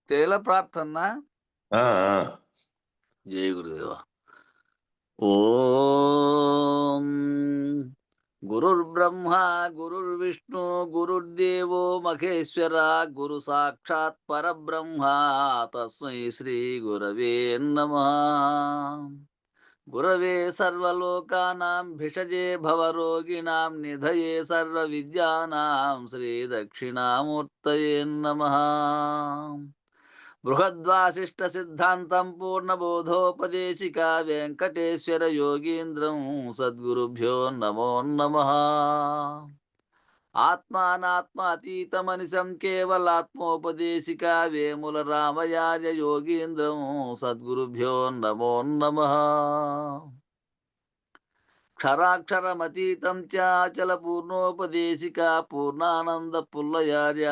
తేల ప్రార్థన. ఆ! ఆ! జై గురుదేవ. ఓం గురుర్బ్రహ్మ గురుర్విష్ణు గురుర్దేవో మహేశ్వర గురు సాక్షాత్ పరబ్రహ్మ తస్మై శ్రీ గురవే నమః. గురవే సర్వలోకానాం భిషజే భవరోగిణాం నిధయే సర్వవిద్యానాం శ్రీ దక్షిణామూర్తయే నమః. బృహద్వాసిష్ట సిద్ధాంతం పూర్ణబోధోపదేశిక వెంకటేశ్వర యోగీంద్రం సద్గురుభ్యో నమో నమః. ఆత్మానాత్మాతీతమనిశం కేవలాత్మోపదేశిక వేముల రామయార్య యోగీంద్రం సద్గురుభ్యో నమో నమః. క్షరాక్షరమతీతం చాచల పూర్ణోపదేశిక పూర్ణానంద పుల్లయార్య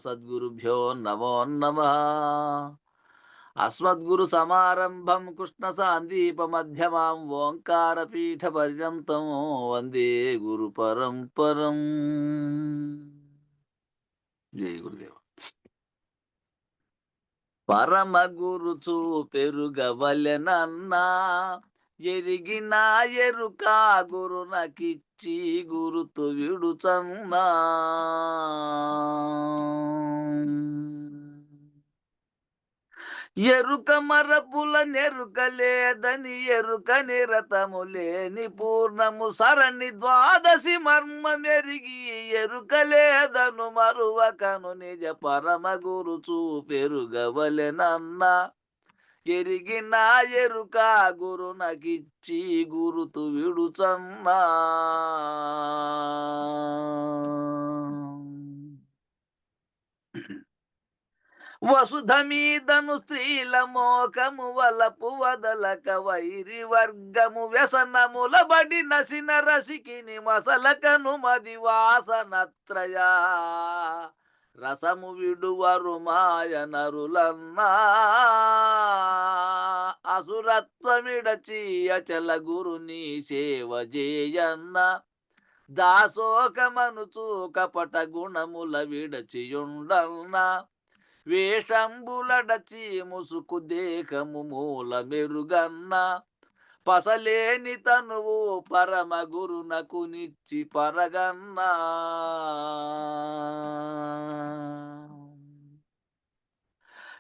సద్గురుభ్యో నమో నమః. అస్మద్గురు సమారంభం కృష్ణ సాందీప మధ్యమాం ఓంకార పీఠ పర్యంతం వందే గురు పరంపరం. జై గురుదేవ. పరమ గురు చూపెరుగవలెనన్నా ఎరిగిన ఎరుక గురునకిచ్చి గురుతు విడుచన్నా. ఎరుక మరపుల నెరుక లేదని ఎరుక నిరతము లేని పూర్ణము సరణి ద్వాదశి మర్మ మెరిగి ఎరుక లేదను మరువకను నిజ పరమ గురు చూపెరుగవలెనన్నా ఎరిగిన ఎరుక గురునకిచ్చి గురుతు విడుచన్నా. వసుధ మీదను స్త్రీల మోకము వలపు వదలక వైరి వర్గము వ్యసనముల బడి నసిన రసికిని మసలకను మది వాసనత్రయ రసము విడువరు మాయ నరులన్నా. అసురత్వమిడచి అచల గురుని సేవ చేయన్న దాసోకమనుచు కపట గుణముల విడచియుండన్న. వేషంబులడచి ముసుకు దేహము మూల మెరుగన్న పసలేని తనువు పరమ గురునకు నిచ్చి పరగన్నా.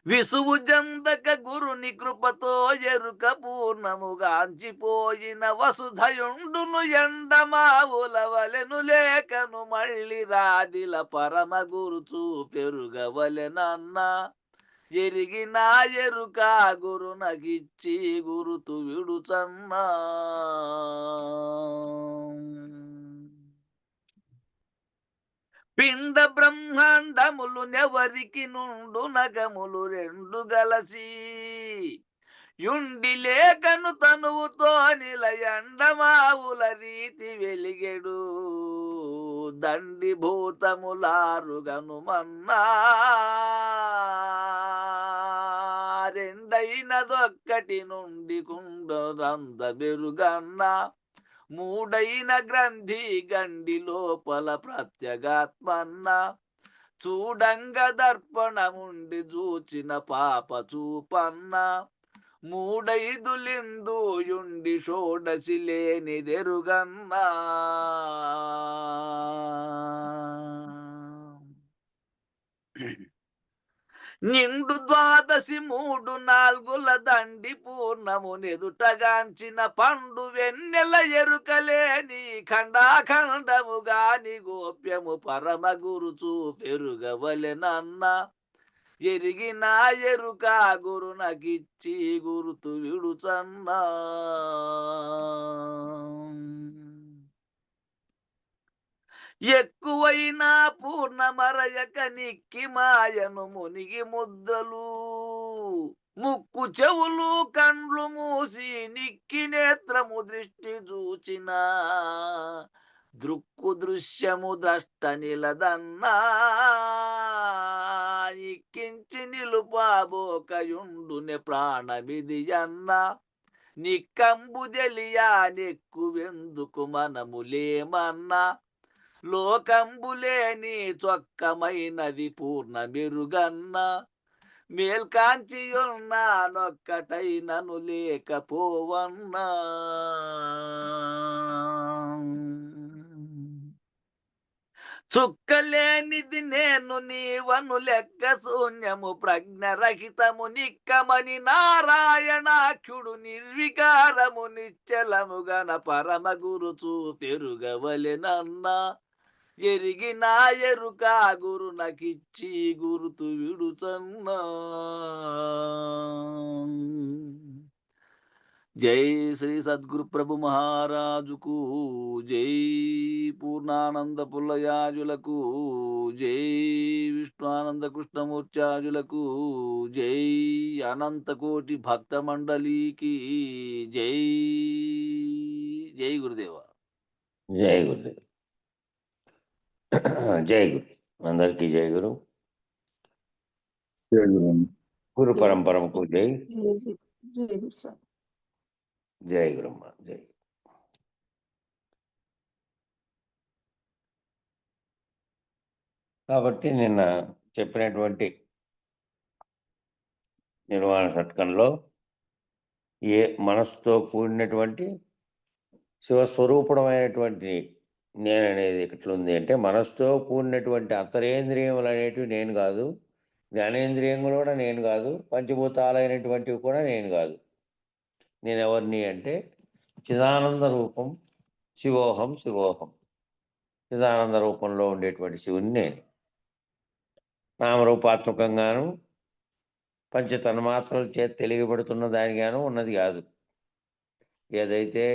విసువు జందక గురుని కృపతో ఎరుక పూర్ణముగాంచిపోయిన వసుధయుండును ఎండమావులవలెను లేకను మళ్ళీ రాదిల పరమ గురు చూపెరుగవలెనన్నా ఎరిగిన ఎరుక గురునకిచ్చి గురుతు విడుచన్నా. పిండ బ్రహ్మాండములు నెవరికి నుండు నగములు రెండు గలసి యుండి లేకను తనువుతో నిలయండమావుల రీతి వెలిగెడు దండి భూతములారుగనుమన్నా. రెండైనదొక్కటి నుండి కుండరంద బెరుగన్నా. మూడైన గ్రంథి గండి లోపల ప్రత్యగాత్మన్న చూడంగ దర్పణముండి చూచిన పాప చూపన్న. మూడైదులిందుయుండి షోడసి లేనిదెరుగన్నా. నిండు ద్వాదశి మూడు నాల్గుల దండి పూర్ణము నెదుటగాంచిన పండు వెన్నెల ఎరుకలేని ఖండాఖండము గాని గోప్యము పరమ గురు చూపెరుగవలెనన్న ఎరిగిన ఎరుక గురునకిచ్చి గురుతు విడుచన్నా. ఎక్కువైనా పూర్ణమరయక నిక్కి మాయను మునిగి ముద్దలు ముక్కు చెవులు కండ్లు మూసి నిక్కి నేత్రము దృష్టి చూచిన దృక్కు దృశ్యము ద్రష్ట నిలదన్నా. ఇక్కించి నిలుపాబోకయుండునే ప్రాణమిది అన్న నిక్కంబు తెలియా నెక్కువెందుకు మనములేమన్నా. లోకంబులేని చొక్కమైనది పూర్ణ మెరుగన్న మేల్కాంచి ఉన్నానొక్కటై నన్ను లేకపోవన్నా. చుక్కలేనిది నేను నీవను లెక్క శూన్యము ప్రజ్ఞరహితము నిక్కమని నారాయణాఖ్యుడు నిర్వికారము నిశ్చలముగన పరమ గురు చూపెరుగవలెనన్నా. ఎరిగిన ఎరుక గురు నకిచ్చి గురుతు విడుచన్నా. జై శ్రీ సద్గురు ప్రభు మహారాజుకు జై. పూర్ణానంద పుల్లయాజులకు జై. విష్ణుఆనంద కృష్ణమూర్త్యాజులకు జై. అనంతకోటి భక్త మండలికి జై. జై గురుదేవ. జై గురుదేవ్. జై గురు. అందరికీ జై గురు. గురు పరంపరముకు జై. జై గురమ్మ. జై. కాబట్టి నిన్న చెప్పినటువంటి నిర్వాణ షట్కంలో ఏ మనసుతో కూడినటువంటి శివస్వరూపమైనటువంటి నేను అనేది ఎట్లుంది అంటే, మనసుతో కూడినటువంటి అంతరేంద్రియములు అనేటివి నేను కాదు, జ్ఞానేంద్రియములు కూడా నేను కాదు, పంచభూతాలైనటువంటివి కూడా నేను కాదు. నేను ఎవరిని అంటే చిదానంద రూపం, శివోహం శివోహం. చిదానంద రూపంలో ఉండేటువంటి శివుని నేను. నామరూపాత్మకంగాను పంచతన్మాత్రల చేత తెలియబడుతున్న దానిగాను ఉన్నది కాదు. ఏదైతే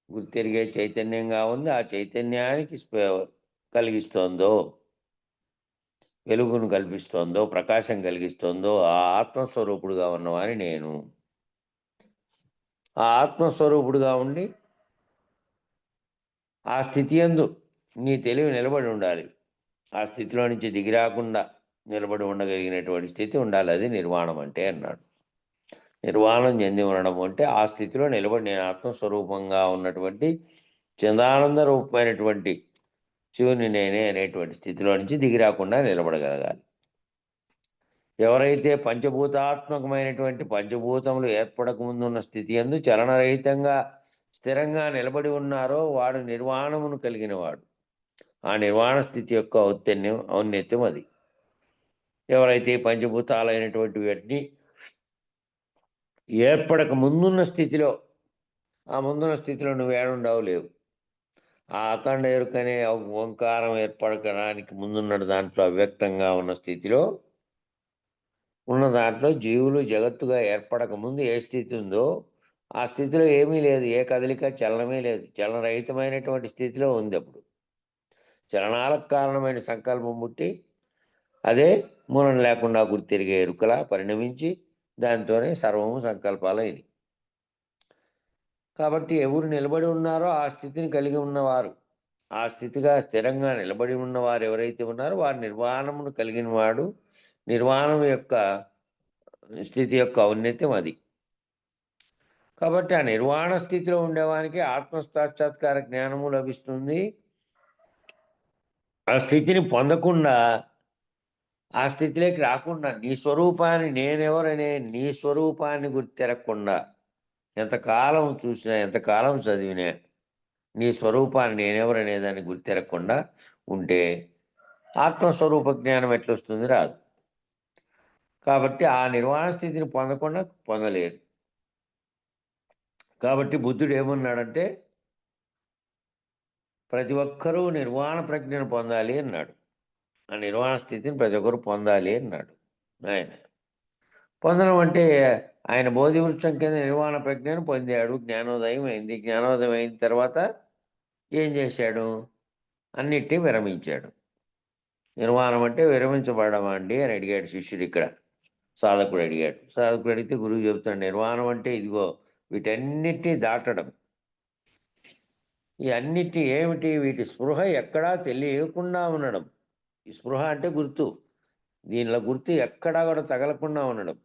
గుర్తెరిగే చైతన్యంగా ఉంది, ఆ చైతన్యానికి కలిగిస్తోందో, వెలుగును కల్పిస్తోందో, ప్రకాశం కలిగిస్తోందో ఆ ఆత్మస్వరూపుడుగా ఉన్నవాని నేను. ఆ ఆత్మస్వరూపుడుగా ఉండి ఆ స్థితి యందు నీ తెలివి నిలబడి ఉండాలి. ఆ స్థితిలో నుంచి దిగిరాకుండా నిలబడి ఉండగలిగినటువంటి స్థితి ఉండాలి. అది నిర్వాణం అంటే అన్నాడు. నిర్వాణం చెంది ఉండడం అంటే ఆ స్థితిలో నిలబడి నేను ఆత్మస్వరూపంగా ఉన్నటువంటి చిదానంద రూపమైనటువంటి శివుని నేనే అనేటువంటి స్థితిలో నుంచి దిగిరాకుండా నిలబడగలగాలి. ఎవరైతే పంచభూతాత్మకమైనటువంటి పంచభూతములు ఏర్పడక ముందు ఉన్న స్థితి యందు చలనరహితంగా స్థిరంగా నిలబడి ఉన్నారో వాడు నిర్వాణమును కలిగిన వాడు. ఆ నిర్వాణ స్థితి యొక్క ఔన్నత్యం అది. ఎవరైతే పంచభూతాలైనటువంటి వాటిని ఏర్పడక ముందున్న స్థితిలో, ఆ ముందున్న స్థితిలో నువ్వు ఏడుండవు లేవు. ఆ అఖండ ఎరుకనే ఓంకారం ఏర్పడడానికి ముందున్న దాంట్లో అవ్యక్తంగా ఉన్న స్థితిలో ఉన్న దాంట్లో జీవులు జగత్తుగా ఏర్పడక ముందు ఏ స్థితి ఉందో ఆ స్థితిలో ఏమీ లేదు. ఏ కదలిక, చలనమే లేదు. చలనరహితమైనటువంటి స్థితిలో ఉంది. అప్పుడు చలనాలకు కారణమైన సంకల్పం పుట్టి అదే మూలం లేకుండా గుర్తిరిగే ఎరుకలా పరిణమించి దాంతోనే సర్వము సంకల్పాలైనవి. కాబట్టి ఎవరు నిలబడి ఉన్నారో ఆ స్థితిని కలిగి ఉన్నవారు, ఆ స్థితిగా స్థిరంగా నిలబడి ఉన్నవారు ఎవరైతే ఉన్నారో వారు నిర్వాణమును కలిగిన వాడు. నిర్వాణం యొక్క స్థితి యొక్క ఔన్నత్యం అది. కాబట్టి ఆ నిర్వాణ స్థితిలో ఉండేవానికి ఆత్మసాక్షాత్కార జ్ఞానము లభిస్తుంది. ఆ స్థితిని పొందకుండా, ఆ స్థితిలోకి రాకుండా, నీ స్వరూపాన్ని నేనెవరనే నీ స్వరూపాన్ని గుర్తెరగకుండా ఎంతకాలం చూసినా, ఎంతకాలం చదివినా నీ స్వరూపాన్ని నేనెవరనే దాన్ని గుర్తెరగకుండా ఉంటే ఆత్మస్వరూప జ్ఞానం ఎట్లొస్తుంది? రాదు. కాబట్టి ఆ నిర్వాణ స్థితిని పొందకుండా పొందలేరు. కాబట్టి బుద్ధుడు ఏమన్నాడంటే ప్రతి ఒక్కరూ నిర్వాణ ప్రజ్ఞను పొందాలి అన్నాడు. ఆ నిర్వాణ స్థితిని ప్రతి ఒక్కరు పొందాలి అన్నాడు. ఆయన పొందడం అంటే ఆయన బోధి వృక్షం కింద నిర్వాణ ప్రజ్ఞను పొందాడు. జ్ఞానోదయం అయింది. జ్ఞానోదయం అయిన తర్వాత ఏం చేశాడు? అన్నిటినీ విరమించాడు. నిర్వాణం అంటే విరమించబడమా అండి అని అడిగాడు శిష్యుడు. ఇక్కడ సాధకుడు అడిగాడు. సాధకుడు అడిగితే గురువు చెబుతాడు, నిర్వాణం అంటే ఇదిగో వీటన్నిటినీ దాటడం. ఈ అన్నిటి ఏమిటి? వీటి స్పృహ ఎక్కడా తెలియకుండా ఉండడం. ఈ స్పృహ అంటే గుర్తు. దీనిలో గుర్తు ఎక్కడా కూడా తగలకుండా ఉండడం.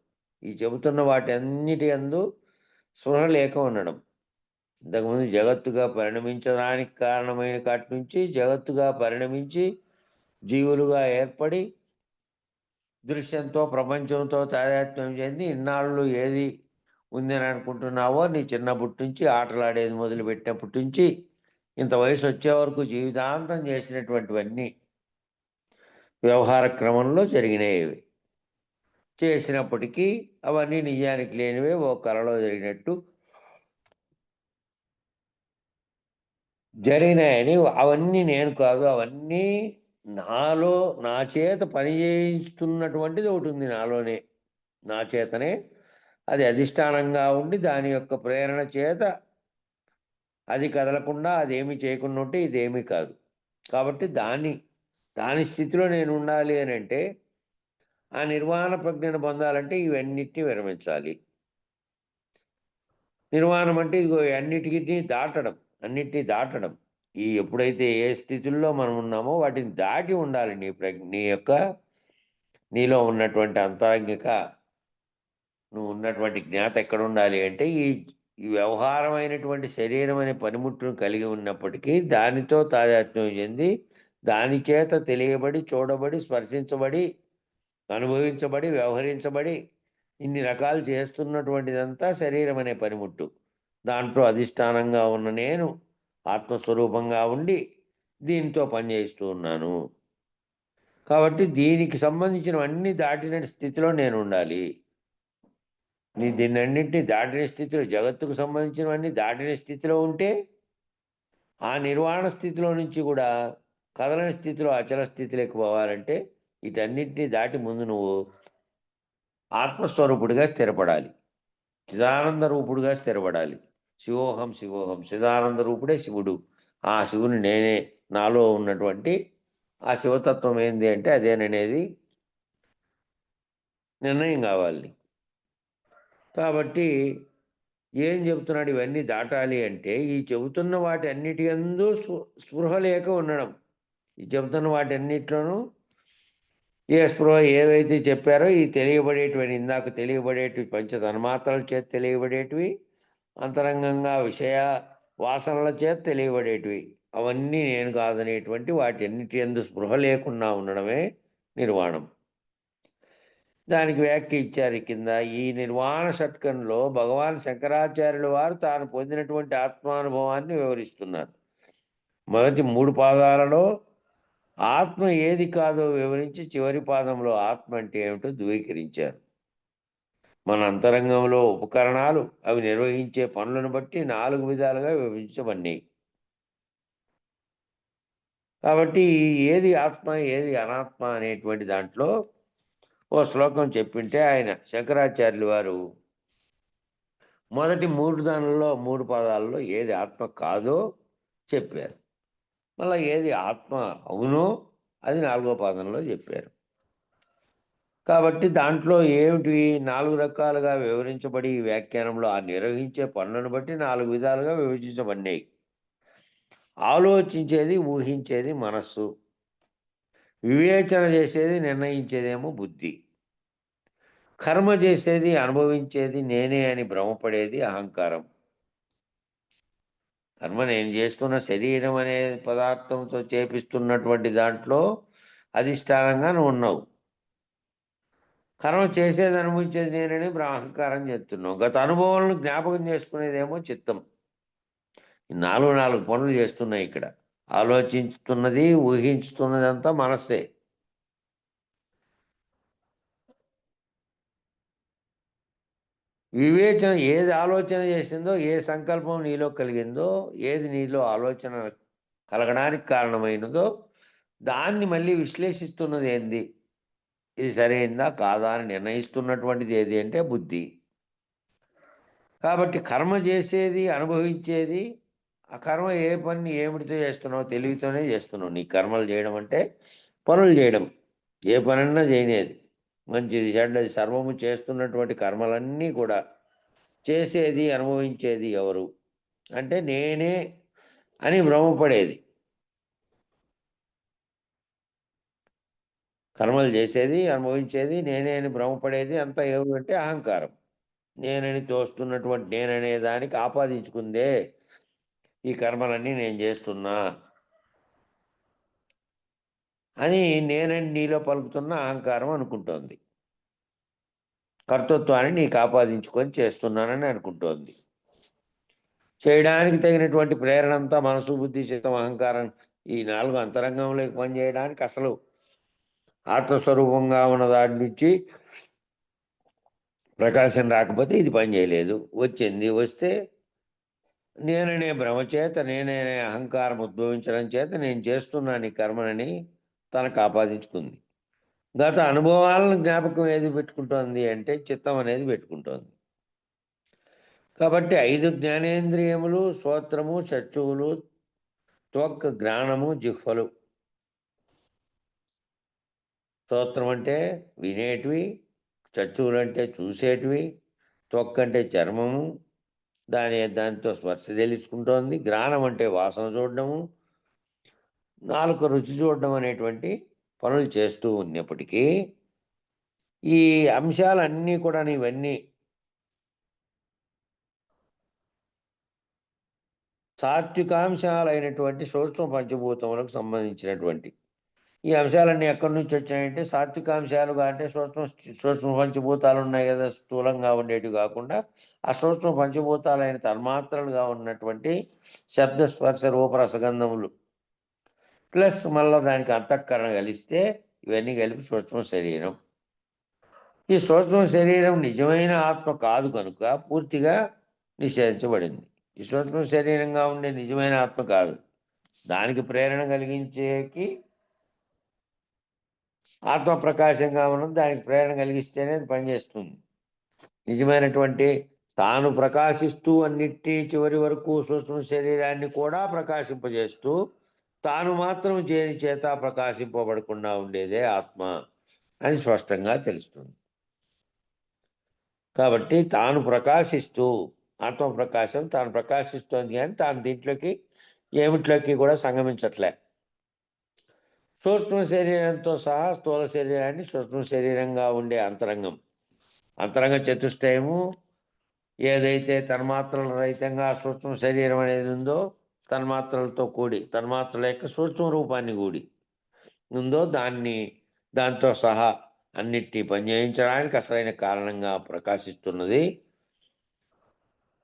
ఈ చెబుతున్న వాటి అన్నిటి యందు స్పృహ లేక ఉండడం. ఇంతకుముందు జగత్తుగా పరిణమించడానికి కారణమైన కాటి నుంచి జగత్తుగా పరిణమించి జీవులుగా ఏర్పడి దృశ్యంతో ప్రపంచంతో తాదాత్మ్యం చెంది ఇన్నాళ్ళు ఏది ఉందని అనుకుంటున్నావో నీ చిన్నప్పటి నుంచి ఆటలాడేది మొదలుపెట్టినప్పటి నుంచి ఇంత వయసు వచ్చే వరకు జీవితాంతం చేసినటువంటివన్నీ వ్యవహార క్రమంలో జరిగినవి. చేసినప్పటికీ అవన్నీ నిజానికి లేనివే, ఓ కలలో జరిగినట్టు జరిగినాయని. అవన్నీ నేను కాదు, అవన్నీ నాలో నా చేత పని చేయిస్తున్నటువంటిది ఒకటి ఉంది నాలోనే. నా చేతనే అది అధిష్టానంగా ఉండి దాని యొక్క ప్రేరణ చేత అది కదలకుండా అదేమీ చేయకుండా ఉంటే ఇదేమీ కాదు. కాబట్టి దాని స్థితిలో నేను ఉండాలి అని అంటే, ఆ నిర్వాణ ప్రజ్ఞను పొందాలంటే ఇవన్నిటిని విరమించాలి. నిర్వాణం అంటే ఇదిగో అన్నిటిని దాటడం, అన్నిటినీ దాటడం. ఎప్పుడైతే ఏ స్థితుల్లో మనం ఉన్నామో వాటిని దాటి ఉండాలి. నీలో ఉన్నటువంటి అంతరంగిక నువ్వు ఉన్నటువంటి జ్ఞాత ఎక్కడుండాలి అంటే ఈ వ్యవహారమైనటువంటి శరీరం అనే పనిముట్టును కలిగి ఉన్నప్పటికీ దానితో తాదాత్మ్యం చెంది దాని చేత తెలియబడి, చూడబడి, స్పర్శించబడి, అనుభవించబడి, వ్యవహరించబడి ఇన్ని రకాలు చేస్తున్నటువంటిదంతా శరీరం అనే పనిముట్టు. దాంట్లో అధిష్టానంగా ఉన్న నేను ఆత్మస్వరూపంగా ఉండి దీంతో పనిచేస్తూ ఉన్నాను. కాబట్టి దీనికి సంబంధించినవన్నీ దాటిన స్థితిలో నేను ఉండాలి. దీన్నన్నింటినీ దాటిన స్థితిలో, జగత్తుకు సంబంధించినవన్నీ దాటిన స్థితిలో ఉంటే ఆ నిర్వాణ స్థితిలో నుంచి కూడా కదలని స్థితిలో అచల స్థితిలోకి పోవాలంటే వీటన్నింటినీ దాటి ముందు నువ్వు ఆత్మస్వరూపుడిగా స్థిరపడాలి. చిదానంద రూపుడుగా స్థిరపడాలి. శివోహం శివోహం, చిదానంద రూపుడే శివుడు. ఆ శివుని నేనే, నాలో ఉన్నటువంటి ఆ శివతత్వం ఏంది అంటే అదేననేది నిర్ణయం కావాలి. కాబట్టి ఏం చెబుతున్నాడు? ఇవన్నీ దాటాలి అంటే ఈ చెబుతున్న వాటి అన్నిటి యందు స్పృహ లేక ఉండడం. ఈ చెబుతున్న వాటి అన్నిట్లోనూ ఏ స్పృహ ఏవైతే చెప్పారో ఈ తెలియబడేటివి, ఇందాక తెలియబడేటివి పంచ తన్మాత్రల చేత తెలియబడేటివి, అంతరంగంగా విషయ వాసనల చేత తెలియబడేటివి, అవన్నీ నేను కాదనేటువంటి వాటి అన్నిటి యందు స్పృహ లేకుండా ఉండడమే నిర్వాణం. దానికి వ్యాఖ్య ఇచ్చారు కింద. ఈ నిర్వాణ షట్కంలో భగవాన్ శంకరాచార్యుల వారు తాను పొందినటువంటి ఆత్మానుభవాన్ని వివరిస్తున్నారు. మొదటి 3 పాదాలలో ఆత్మ ఏది కాదో వివరించి చివరి పాదంలో ఆత్మ అంటే ఏమిటో ధృవీకరించారు. మన అంతరంగంలో ఉపకరణాలు అవి నిర్వహించే పనులను బట్టి 4 విధాలుగా విభజించబడినాయి. కాబట్టి ఏది ఆత్మ ఏది అనాత్మ అనేటువంటి దాంట్లో ఓ శ్లోకం చెప్పింటే ఆయన శంకరాచార్యులు వారు మొదటి 3 పాదాలలో ఏది ఆత్మ కాదో చెప్పారు. మళ్ళీ ఏది ఆత్మ అవునో అది 4వ పాదంలో చెప్పారు. కాబట్టి దాంట్లో ఏమిటి 4 రకాలుగా వివరించబడి ఈ వ్యాఖ్యానంలో ఆ నిర్వహించే పనులను బట్టి 4 విధాలుగా విభజించబడినాయి. ఆలోచించేది, ఊహించేది మనస్సు, వివేచన చేసేది, నిర్ణయించేదేమో బుద్ధి, కర్మ చేసేది, అనుభవించేది, నేనే అని భ్రమపడేది అహంకారం. కర్మ నేను చేస్తున్న శరీరం అనే పదార్థంతో చేపిస్తున్నటువంటి దాంట్లో అధిష్టానంగా నువ్వు ఉన్నావు. కర్మ చేసేది, అనుభవించేది నేనని అహంకారం చేస్తున్నావు. గత అనుభవాలను జ్ఞాపకం చేసుకునేదేమో చిత్తం. 4 పనులు చేస్తున్నాయి ఇక్కడ. ఆలోచిస్తున్నది, ఊహించుతున్నది అంతా మనస్సే. వివేచన ఏది ఆలోచన చేసిందో, ఏ సంకల్పం నీలో కలిగిందో, ఏది నీలో ఆలోచన కలగడానికి కారణమైనదో దాన్ని మళ్ళీ విశ్లేషిస్తున్నది ఏంది, ఇది సరైందా కాదా అని నిర్ణయిస్తున్నటువంటిది ఏది అంటే బుద్ధి. కాబట్టి కర్మ చేసేది, అనుభవించేది, ఆ కర్మ ఏ పని ఏమిటితో చేస్తున్నావు, తెలివితోనే చేస్తున్నావు. నీ కర్మలు చేయడం అంటే పనులు చేయడం, ఏ పనన్నా చేయనేది, మంచిది చెడ్డది సర్వము చేస్తున్నటువంటి కర్మలన్నీ కూడా చేసేది, అనుభవించేది ఎవరు అంటే నేనే అని భ్రమపడేది. కర్మలు చేసేది, అనుభవించేది నేనే అని భ్రమపడేది అంతా ఏమిటంటే అహంకారం. నేనని తోస్తున్నటువంటి నేననే దానికి ఆపాదించుకుందే ఈ కర్మలన్నీ నేను చేస్తున్నా అని నేనని నీలో పలుకుతున్న అహంకారం అనుకుంటోంది. కర్తృత్వాన్ని నీకు ఆపాదించుకొని చేస్తున్నానని అనుకుంటోంది. చేయడానికి తగినటువంటి ప్రేరణ అంతా మనసు, బుద్ధి, చిత్తం, అహంకారం ఈ 4 అంతరంగంలోకి పనిచేయడానికి అసలు ఆత్మస్వరూపంగా ఉన్న దాని నుంచి ప్రకాశం రాకపోతే ఇది పనిచేయలేదు. వచ్చింది. వస్తే నేననే భ్రమ చేత, నేననే అహంకారం ఉద్భవించడం చేత నేను చేస్తున్నాను ఈ కర్మనని తనకు ఆపాదించుకుంది. గత అనుభవాలను జ్ఞాపకం ఏది పెట్టుకుంటోంది అంటే చిత్తం అనేది పెట్టుకుంటోంది. కాబట్టి 5 జ్ఞానేంద్రియములు, శ్రోత్రము, చక్షువులు, త్వక్, ఘ్రాణము, జిహ్వలు. శ్రోత్రం అంటే వినేటివి, చక్షువులు అంటే చూసేటివి, త్వక్ అంటే చర్మము, దాంతో స్పర్శ తెలుసుకుంటోంది. ఘ్రాణం అంటే వాసన చూడడము, నాలుక రుచి చూడడం అనేటువంటి పనులు చేస్తూ ఉన్నప్పటికీ ఈ అంశాలన్నీ కూడా ఇవన్నీ సాత్వికాంశాలైనటువంటి సూక్ష్మ పంచభూతములకు సంబంధించినటువంటి ఈ అంశాలన్నీ ఎక్కడి నుంచి వచ్చాయంటే సాత్వికాంశాలుగా అంటే సూక్ష్మ పంచభూతాలు ఉన్నాయి కదా, స్థూలంగా ఉండేటివి కాకుండా ఆ సూక్ష్మ పంచభూతాలైన తన్మాత్రలుగా ఉన్నటువంటి శబ్ద, స్పర్శ, రూప, రసగంధములు ప్లస్ మళ్ళీ దానికి అంతఃకరణ కలిస్తే ఇవన్నీ కలిపి సూక్ష్మ శరీరం. ఈ సూక్ష్మ శరీరం నిజమైన ఆత్మ కాదు కనుక పూర్తిగా నిషేధించబడింది. ఈ సూక్ష్మ శరీరంగా ఉండే నిజమైన ఆత్మ కాదు. దానికి ప్రేరణ కలిగించేకి ఆత్మ ప్రకాశంగా ఉన్నది. దానికి ప్రేరణ కలిగిస్తేనే అది పనిచేస్తుంది. నిజమైనటువంటి తాను ప్రకాశిస్తూ అన్నిటి చివరి వరకు సూక్ష్మ శరీరాన్ని కూడా ప్రకాశింపజేస్తూ తాను మాత్రం దేని చేత ప్రకాశింపబడకుండా ఉండేదే ఆత్మ అని స్పష్టంగా తెలుస్తుంది. కాబట్టి తాను ప్రకాశిస్తూ ఆత్మ ప్రకాశం తాను ప్రకాశిస్తోంది కానీ తాను దీంట్లోకి ఏమిట్లోకి కూడా సంగమించట్లే. సూక్ష్మ శరీరంతో సహా స్థూల శరీరాన్ని సూక్ష్మ శరీరంగా ఉండే అంతరంగ చతుష్టయము ఏదైతే తన్మాత్రల రహితంగా సూక్ష్మ శరీరం అనేది ఉందో, తన్మాత్రలతో కూడి తన్మాత్రల యొక్క సూక్ష్మ రూపాన్ని కూడి ఉందో దాంతో సహా అన్నిటి పనిచేయించడానికి అసలైన కారణంగా ప్రకాశిస్తున్నది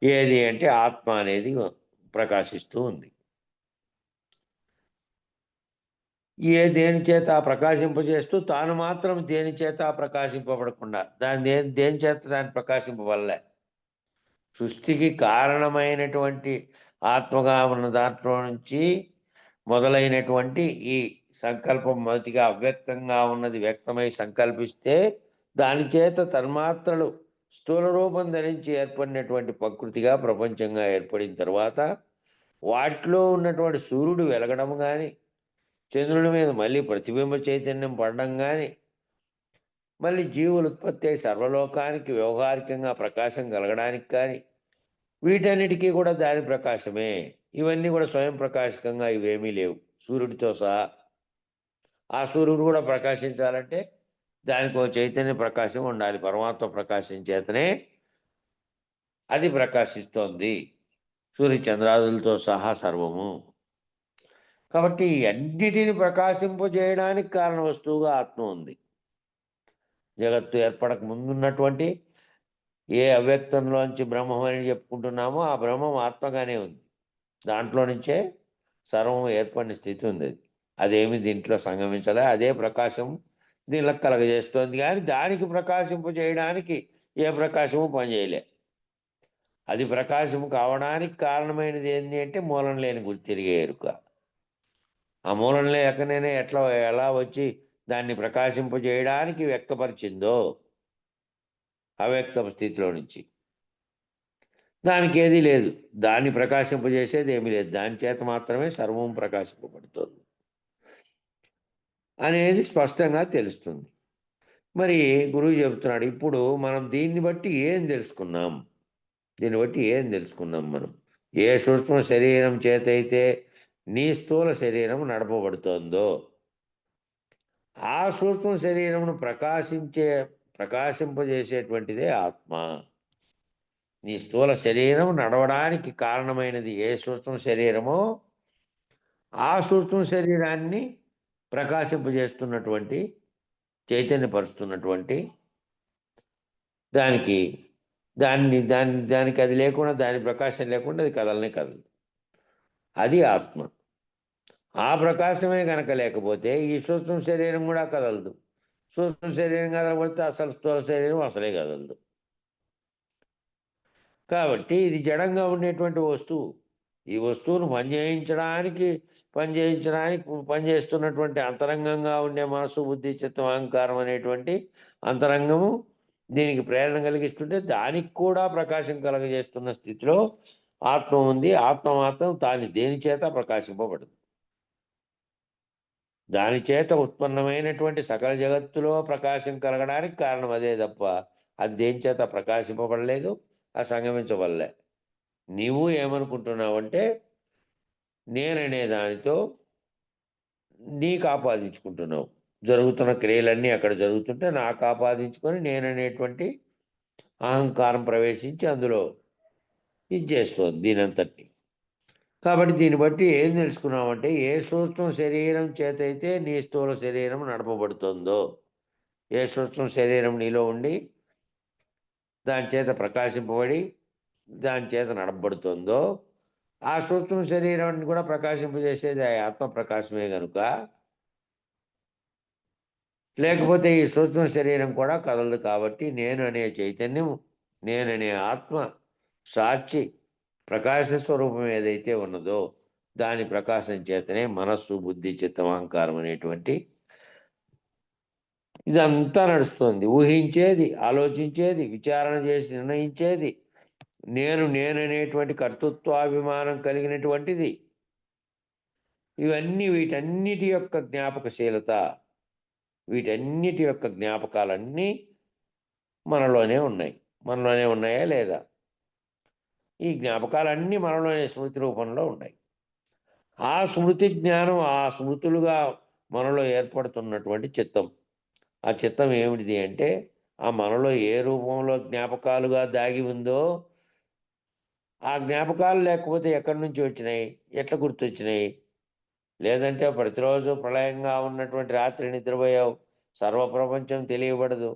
ఏది అంటే ఆత్మ అనేది ప్రకాశిస్తూ ఉంది. దేని చేత ప్రకాశింపజేస్తూ తాను మాత్రం దేని చేత ప్రకాశింపబడకుండా దేని చేత దాన్ని ప్రకాశింపబడలే. సృష్టికి కారణమైనటువంటి ఆత్మగా ఉన్న దాంట్లో నుంచి మొదలైనటువంటి ఈ సంకల్పం మొదటిగా అవ్యక్తంగా ఉన్నది వ్యక్తమై సంకల్పిస్తే దాని చేత తన్మాత్రలు స్థూల రూపం ధరించి ఏర్పడినటువంటి ప్రకృతిగా ప్రపంచంగా ఏర్పడిన తర్వాత వాటిలో ఉన్నటువంటి సూర్యుడు వెలగడం కానీ, చంద్రుడి మీద మళ్ళీ ప్రతిబింబ చైతన్యం పడడం కానీ, మళ్ళీ జీవులు ఉత్పత్తి అయి సర్వలోకానికి వ్యవహారికంగా ప్రకాశం కలగడానికి కానీ, వీటన్నిటికీ కూడా దాని ప్రకాశమే. ఇవన్నీ కూడా స్వయం ప్రకాశకంగా ఇవేమీ లేవు సూర్యుడితో సహా. ఆ సూర్యుడు కూడా ప్రకాశించాలంటే దానికి ఒక చైతన్య ప్రకాశం ఉండాలి. పరమాత్మ ప్రకాశం చేతనే అది ప్రకాశిస్తోంది, సూర్య చంద్రాదులతో సహా సర్వము. కాబట్టి అన్నిటిని ప్రకాశింపజేయడానికి కారణ వస్తువుగా ఆత్మ ఉంది. జగత్తు ఏర్పడక ముందున్నటువంటి ఏ అవ్యక్తంలోంచి బ్రహ్మం అని చెప్పుకుంటున్నామో ఆ బ్రహ్మం ఆత్మగానే ఉంది. దాంట్లో నుంచే సర్వం ఏర్పడిన స్థితి ఉంది. అదేమి దీంట్లో సంగమించలే. అదే ప్రకాశం దీనిలో కలగజేస్తోంది కానీ దానికి ప్రకాశింపజేయడానికి ఏ ప్రకాశము పనిచేయలే. అది ప్రకాశము కావడానికి కారణమైనది ఏంటి అంటే మూలం లేని గుర్తు తిరిగే ఎరుక. ఆ మూలం లేకనే ఎలా వచ్చి దాన్ని ప్రకాశింపజేయడానికి వ్యక్తపరిచిందో అవ్యక్త స్థితిలో నుంచి దానికి ఏదీ లేదు. దాన్ని ప్రకాశింపజేసేది ఏమీ లేదు. దాని చేత మాత్రమే సర్వం ప్రకాశింపబడుతుంది అనేది స్పష్టంగా తెలుస్తుంది. మరి గురువు చెబుతున్నాడు, ఇప్పుడు మనం దీన్ని బట్టి ఏం తెలుసుకున్నాం? మనం ఏ సూక్ష్మ శరీరం చేత అయితే నీ స్థూల శరీరం నడపబడుతోందో ఆ సూక్ష్మ శరీరమును ప్రకాశింపజేసేటువంటిదే ఆత్మ. నీ స్థూల శరీరం నడవడానికి కారణమైనది ఏ సూక్ష్మ శరీరమో ఆ సూక్ష్మ శరీరాన్ని ప్రకాశింపజేస్తున్నటువంటి, చైతన్యపరుస్తున్నటువంటి దానికి దానికి అది లేకుండా, దాని ప్రకాశం లేకుండా అది కదలనే కదలదు. అది ఆత్మ. ఆ ప్రకాశమే గనక లేకపోతే ఈ సూక్ష్మ శరీరం కూడా కదలదు. సూక్ష్మ శరీరం కదలకపోతే అసలు స్థూల శరీరం అసలే కదలదు. కాబట్టి ఇది జడంగా ఉండేటువంటి వస్తువు. ఈ వస్తువును పనిచేస్తున్నటువంటి అంతరంగంగా ఉండే మనసు, బుద్ధి, చిత్తం, అహంకారం అనేటువంటి అంతరంగము దీనికి ప్రేరణ కలిగిస్తుంటే దానికి కూడా ప్రకాశం కలగజేస్తున్న స్థితిలో ఆత్మ ఉంది. ఆత్మ మాత్రం దేని చేత ప్రకాశింపబడదు. దాని చేత ఉత్పన్నమైనటువంటి సకల జగత్తులో ప్రకాశం కలగడానికి కారణం అదే తప్ప అది దేని చేత ప్రకాశింపబడలేదు, సంగమించబడలే. నీవు ఏమనుకుంటున్నావంటే నేననే దానితో నీకు ఆపాదించుకుంటున్నావు. జరుగుతున్న క్రియలన్నీ అక్కడ జరుగుతుంటే నాకు ఆపాదించుకొని నేననేటువంటి అహంకారం ప్రవేశించి అందులో ఇది చేస్తుంది దీనంతటిని. కాబట్టి దీన్ని బట్టి ఏం తెలుసుకున్నామంటే ఏ సూక్ష్మ శరీరం చేతైతే నీ స్థూల శరీరం నడపబడుతుందో, ఏ సూక్ష్మ శరీరం నీలో ఉండి దాని చేత ప్రకాశింపబడి దాని చేత నడపబడుతుందో ఆ సూక్ష్మ శరీరాన్ని కూడా ప్రకాశింపజేసేది ఆ ఆత్మ ప్రకాశమే కనుక, లేకపోతే ఈ సూక్ష్మ శరీరం కూడా కదలదు. కాబట్టి నేను అనే చైతన్యం, నేననే ఆత్మ సాక్షి ప్రకాశ స్వరూపం ఏదైతే ఉన్నదో దాని ప్రకాశం చేతనే మనస్సు, బుద్ధి, చిత్తం, అహంకారం అనేటువంటి ఇదంతా నడుస్తుంది. ఊహించేది, ఆలోచించేది, విచారణ చేసి నిర్ణయించేది నేననేటువంటి కర్తృత్వాభిమానం కలిగినటువంటిది. వీటన్నిటి యొక్క జ్ఞాపకశీలత, వీటన్నిటి యొక్క జ్ఞాపకాలన్నీ మనలోనే ఉన్నాయా లేదా? ఈ జ్ఞాపకాలన్నీ మనలోనే స్మృతి రూపంలో ఉన్నాయి. ఆ స్మృతి జ్ఞానం, ఆ స్మృతులుగా మనలో ఏర్పడుతున్నటువంటి చిత్తం. ఆ చిత్తం ఏమిటిది అంటే ఆ మనలో ఏ రూపంలో జ్ఞాపకాలుగా దాగి ఉందో ఆ జ్ఞాపకాలు లేకపోతే ఎక్కడి నుంచి వచ్చినాయి, ఎట్లా గుర్తొచ్చినాయి? లేదంటే ప్రతిరోజు ప్రళయంగా ఉన్నటువంటి రాత్రి నిద్రపోయావు, సర్వప్రపంచం తెలియబడదు,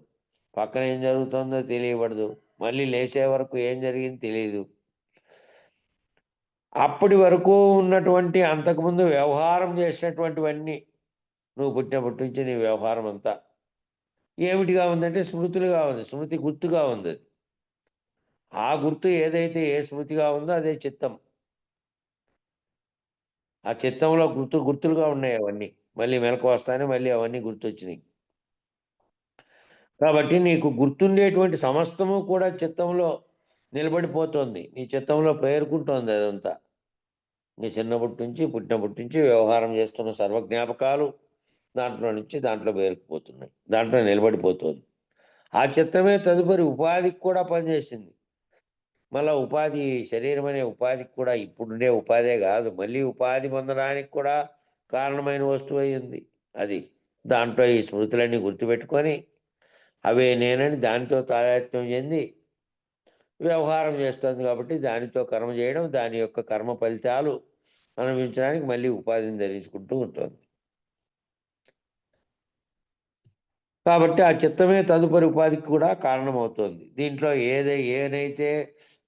పక్కన ఏం జరుగుతుందో తెలియబడదు, మళ్ళీ లేచే వరకు ఏం జరిగింది తెలియదు. అప్పటి వరకు ఉన్నటువంటి అంతకుముందు వ్యవహారం చేసినటువంటివన్నీ నువ్వు పుట్టినప్పటి నుంచి నీ వ్యవహారం అంతా ఏమిటిగా ఉందంటే స్మృతులుగా ఉంది, స్మృతి గుర్తుగా ఉంది. ఆ గుర్తు ఏదైతే ఏ స్మృతిగా ఉందో అదే చిత్తం. ఆ చిత్తంలో గుర్తులుగా ఉన్నాయి అవన్నీ. మళ్ళీ మెలకు వస్తానే మళ్ళీ అవన్నీ గుర్తొచ్చినాయి. కాబట్టి నీకు గుర్తుండేటువంటి సమస్తము కూడా చిత్తంలో నిలబడిపోతుంది. నీ చిత్తంలో పేర్కొంటోంది అదంతా. నీ పుట్టినప్పటి నుంచి వ్యవహారం చేస్తున్న సర్వజ్ఞాపకాలు దాంట్లో పేరుకుపోతున్నాయి, దాంట్లో నిలబడిపోతుంది. ఆ చిత్తమే తదుపరి ఉపాధికి కూడా పనిచేసింది. మళ్ళా ఉపాధి, శరీరం అనే ఉపాధికి కూడా ఇప్పుడుండే ఉపాధే కాదు, మళ్ళీ ఉపాధి పొందడానికి కూడా కారణమైన వస్తువు అయింది అది. దాంట్లో ఈ స్మృతులన్నీ గుర్తుపెట్టుకొని అవే నేనని దానితో తాదాత్మ్యం చెంది వ్యవహారం చేస్తుంది. కాబట్టి దానితో కర్మ చేయడం, దాని యొక్క కర్మ ఫలితాలు అనుభవించడానికి మళ్ళీ ఉపాధిని ధరించుకుంటూ ఉంటుంది. కాబట్టి ఆ చిత్తమే తదుపరి ఉపాధికి కూడా కారణమవుతుంది. దీంట్లో ఏనైతే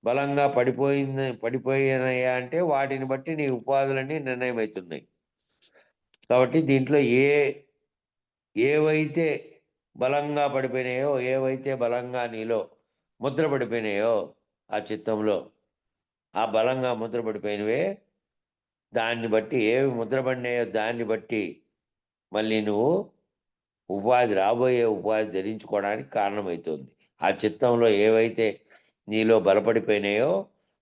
బలంగా పడిపోయినాయా అంటే వాటిని బట్టి నీ ఉపాధులన్నీ నిర్ణయం అవుతున్నాయి. కాబట్టి దీంట్లో ఏవైతే బలంగా పడిపోయినాయో, ఏవైతే బలంగా నీలో ముద్ర పడిపోయినాయో ఆ చిత్తంలో, ఆ బలంగా ముద్ర పడిపోయినవే దాన్ని బట్టి ఏవి ముద్రపడినాయో దాన్ని బట్టి మళ్ళీ నువ్వు రాబోయే ఉపాధి ధరించుకోవడానికి కారణమవుతుంది. ఆ చిత్తంలో ఏవైతే నీలో బలపడిపోయినాయో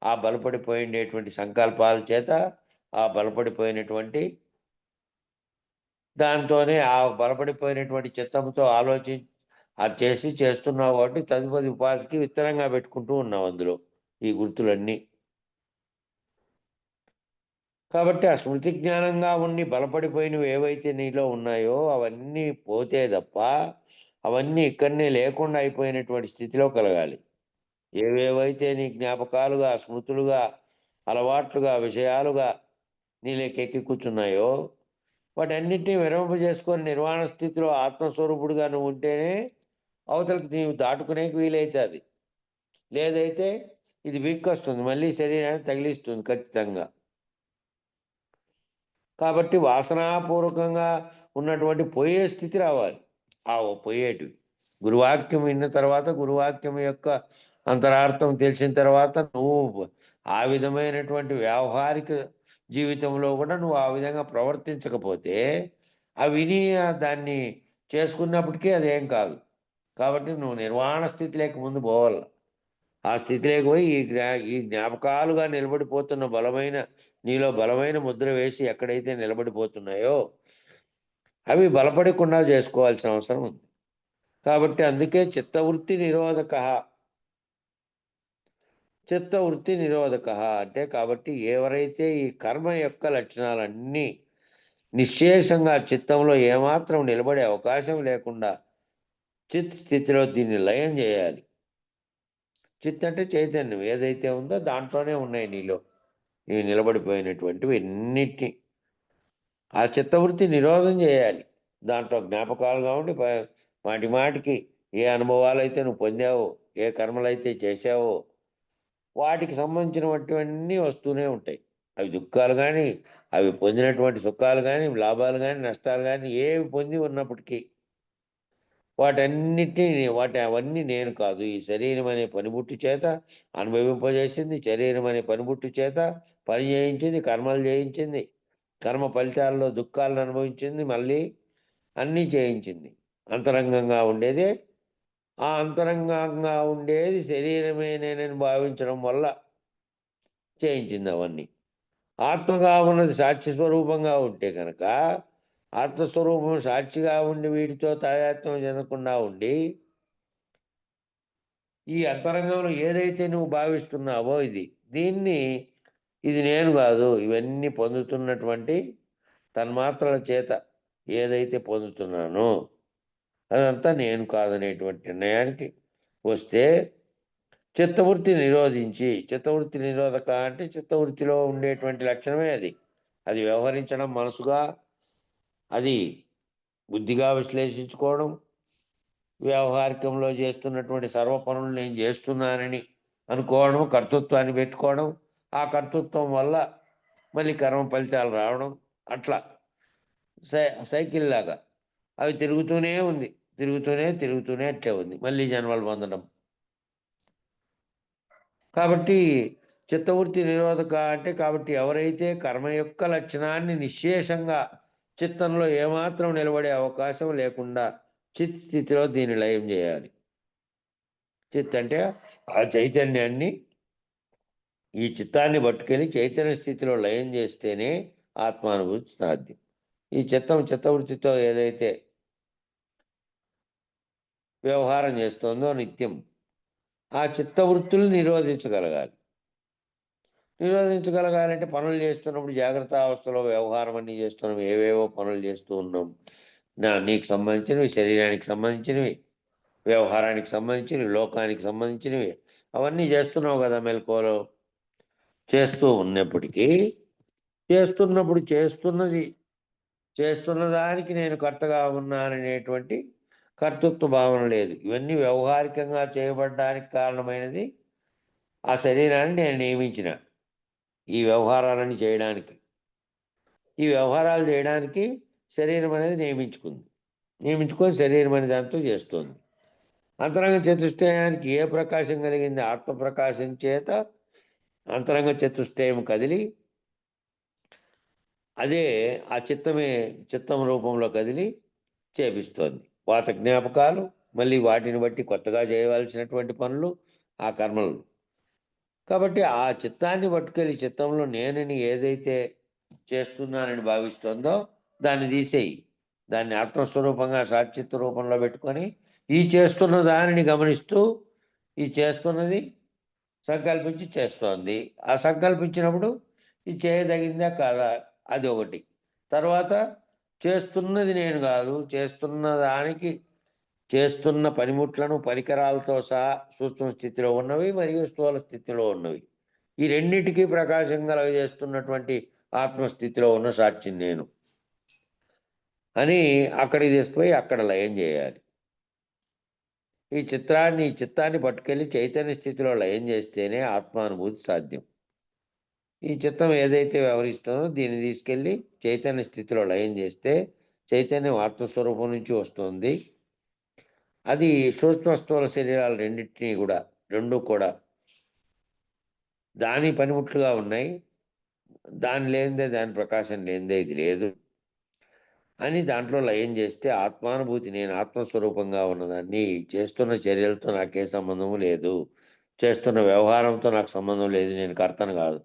ఆ బలపడిపోయినటువంటి సంకల్పాల చేత ఆ బలపడిపోయినటువంటి దాంతోనే ఆ బలపడిపోయినటువంటి చిత్తంతో అది చేస్తున్నావు కాబట్టి తదుపరి ఉపాధికి విత్తనంగా పెట్టుకుంటూ ఉన్నావు అందులో ఈ గుర్తులన్నీ. కాబట్టి ఆ స్మృతి జ్ఞానంగా ఉండి బలపడిపోయినవి ఏవైతే నీలో ఉన్నాయో అవన్నీ పోతే తప్ప అవన్నీ ఇక్కడనే లేకుండా అయిపోయినటువంటి స్థితిలో కలగాలి. ఏవేవైతే నీ జ్ఞాపకాలుగా, స్మృతులుగా, అలవాట్లుగా, విషయాలుగా నీలోకెక్కి కూర్చున్నాయో వాటన్నిటిని విరమింపజేసుకొని నిర్వాణ స్థితిలో ఆత్మస్వరూపుడుగా నువ్వు ఉంటేనే అవతలకి నీవు దాటుకునేకి వీలవుతుంది. లేదైతే ఇది వీక్కొస్తుంది, మళ్ళీ శరీరాన్ని తగిలిస్తుంది ఖచ్చితంగా. కాబట్టి వాసనాపూర్వకంగా ఉన్నటువంటి పోయే స్థితి రావాలి. ఆ పోయేటివి గురువాక్యం విన్న తర్వాత, గురువాక్యం యొక్క అంతరార్థం తెలిసిన తర్వాత నువ్వు ఆ విధమైనటువంటి వ్యావహారిక జీవితంలో కూడా నువ్వు ఆ విధంగా ప్రవర్తించకపోతే ఆ విని దాన్ని చేసుకున్నప్పటికీ అదేం కాదు. కాబట్టి నువ్వు నిర్వాణ స్థితిలోకి ముందు పోవాలి. ఆ స్థితిలోకి పోయి ఈ జ్ఞాపకాలుగా నిలబడిపోతున్న నీలో బలమైన ముద్ర వేసి ఎక్కడైతే నిలబడిపోతున్నాయో అవి బలపడకుండా చేసుకోవాల్సిన అవసరం ఉంది. కాబట్టి అందుకే చిత్తవృత్తి నిరోధక అంటే, కాబట్టి ఎవరైతే ఈ కర్మ యొక్క లక్షణాలన్నీ నిశ్శేషంగా చిత్తంలో ఏమాత్రం నిలబడే అవకాశం లేకుండా చిత్ స్థితిలో దీన్ని లయం చేయాలి. చిత్ అంటే చైతన్యం ఏదైతే ఉందో దాంట్లోనే ఉన్నాయి నీలో ఇవి నిలబడిపోయినటువంటివి అన్నిటినీ ఆ చిత్తవృత్తి నిరోధం చేయాలి. దాంట్లో జ్ఞాపకాలుగా ఉండి మాటికి ఏ అనుభవాలు అయితే నువ్వు పొందావో, ఏ కర్మలైతే చేశావో వాటికి సంబంధించినటువంటివన్నీ వస్తూనే ఉంటాయి. అవి దుఃఖాలు కానీ, అవి పొందినటువంటి సుఖాలు కానీ, లాభాలు కానీ, నష్టాలు కానీ ఏవి పొంది ఉన్నప్పటికీ అవన్నీ నేను కాదు. ఈ శరీరం అనే పనిముట్టు చేత అనుభవింపజేసింది, శరీరం అనే పనిముట్టు చేత పని చేయించింది, కర్మలు చేయించింది, కర్మ ఫలితాల్లో దుఃఖాలను అనుభవించింది, మళ్ళీ అన్నీ చేయించింది. అంతరంగంగా ఉండేదే ఆ అంతరంగంగా ఉండేది శరీరమే నేనని భావించడం వల్ల చేయించింది అవన్నీ. ఆత్మగా ఉన్నది సాక్షి స్వరూపంగా ఉంటే కనుక ఆత్మస్వరూపం సాక్షిగా ఉండి వీటితో తాదాత్మ్యం చెందకుండా ఉండి ఈ అంతరంగంలో ఏదైతే నువ్వు భావిస్తున్నావో ఇది నేను కాదు, ఇవన్నీ పొందుతున్నటువంటి తన్మాత్రల చేత ఏదైతే పొందుతున్నానో అదంతా నేను కాదనేటువంటి నిర్ణయానికి వస్తే చిత్తవృత్తి నిరోధక అంటే చిత్తవృత్తిలో ఉండేటువంటి లక్షణమే అది వ్యవహరించడం మనసుగా, అది బుద్ధిగా విశ్లేషించుకోవడం, వ్యవహారికంలో చేస్తున్నటువంటి సర్వ పనులు నేను చేస్తున్నానని అనుకోవడం, కర్తృత్వాన్ని పెట్టుకోవడం, ఆ కర్తృత్వం వల్ల మళ్ళీ కర్మ ఫలితాలు రావడం, అట్లా సైకిల్ లాగా అవి తిరుగుతూనే అట్లే ఉంది, మళ్ళీ జన్మలు పొందడం. కాబట్టి చిత్తవృత్తి నిరోధక అంటే, కాబట్టి ఎవరైతే కర్మ యొక్క లక్షణాన్ని నిశ్శేషంగా చిత్తంలో ఏమాత్రం నిలబడే అవకాశం లేకుండా చిత్ స్థితిలో దీన్ని లయం చేయాలి. చిత్ అంటే ఆ చైతన్యాన్ని, ఈ చిత్తాన్ని పట్టుకెళ్ళి చైతన్య స్థితిలో లయం చేస్తేనే ఆత్మానుభూతి సాధ్యం. ఈ చిత్తవృత్తితో ఏదైతే వ్యవహారం చేస్తుందో నిత్యం, ఆ చిత్తవృత్తులు నిరోధించగలగాలంటే పనులు చేస్తున్నప్పుడు జాగ్రత్త అవస్థలో వ్యవహారం అన్నీ చేస్తున్నాం, ఏవేవో పనులు చేస్తూ ఉన్నాం. నీకు సంబంధించినవి, శరీరానికి సంబంధించినవి, వ్యవహారానికి సంబంధించినవి, లోకానికి సంబంధించినవి అవన్నీ చేస్తున్నావు కదా మెలకువలో. చేస్తూ ఉన్నప్పటికీ చేస్తున్న దానికి నేను కర్తగా ఉన్నాననేటువంటి కర్తృత్వ భావన లేదు. ఇవన్నీ వ్యవహారికంగా చేయబడడానికి కారణమైనది ఆ శరీరాన్ని నేను నియమించిన ఈ వ్యవహారాలన్నీ చేయడానికి. ఈ వ్యవహారాలు చేయడానికి శరీరం అనేది నియమించుకొని శరీరం అనే దాంతో చేస్తుంది. అంతరంగ చతుష్టయానికి ఏ ప్రకాశం కలిగింది? ఆత్మ ప్రకాశం చేత అంతరంగ చతుష్టయం కదిలి అదే ఆ చిత్తం రూపంలో కదిలి చేపిస్తోంది. పాత జ్ఞాపకాలు మళ్ళీ వాటిని బట్టి కొత్తగా చేయవలసినటువంటి పనులు, ఆ కర్మలు. కాబట్టి ఆ చిత్తాన్ని పట్టుకెళ్ళి చిత్తంలో నేనని ఏదైతే చేస్తున్నానని భావిస్తోందో దాన్ని తీసేయి. దాన్ని ఆత్మస్వరూపంగా సాక్షిత్వ రూపంలో పెట్టుకొని ఈ చేస్తున్న దానిని గమనిస్తూ ఈ చేస్తున్నది సంకల్పించి చేస్తోంది. ఆ సంకల్పించినప్పుడు ఇది చేయదగిందా కాదా అది ఒకటి. తర్వాత చేస్తున్నది నేను కాదు, చేస్తున్న పనిముట్లను పరికరాలతో సహా సూక్ష్మ స్థితిలో ఉన్నవి మరియు స్థూల స్థితిలో ఉన్నవి, ఈ రెండింటికి ప్రకాశం కలగజేస్తున్నటువంటి ఆత్మస్థితిలో ఉన్న సాక్షిని నేను. అని అక్కడికి తీసుకుపోయి అక్కడ లయం చేయాలి. ఈ చిత్తాన్ని పట్టుకెళ్ళి చైతన్య స్థితిలో లయం చేస్తేనే ఆత్మానుభూతి సాధ్యం. ఈ చిత్తం ఏదైతే వ్యవహరిస్తుందో దీన్ని తీసుకెళ్ళి చైతన్య స్థితిలో లయం చేస్తే చైతన్యం ఆత్మస్వరూపం నుంచి వస్తుంది. అది సూక్ష్మ స్థూల శరీరాలు రెండు కూడా దాని పనిముట్లుగా ఉన్నాయి. దాని ప్రకాశం లేనిదే ఇది లేదు అని దాంట్లో లయం చేస్తే ఆత్మానుభూతి, నేను ఆత్మస్వరూపంగా ఉన్నదాన్ని, చేస్తున్న చర్యలతో నాకే సంబంధం లేదు, చేస్తున్న వ్యవహారంతో నాకు సంబంధం లేదు, నేను కర్తను కాదు,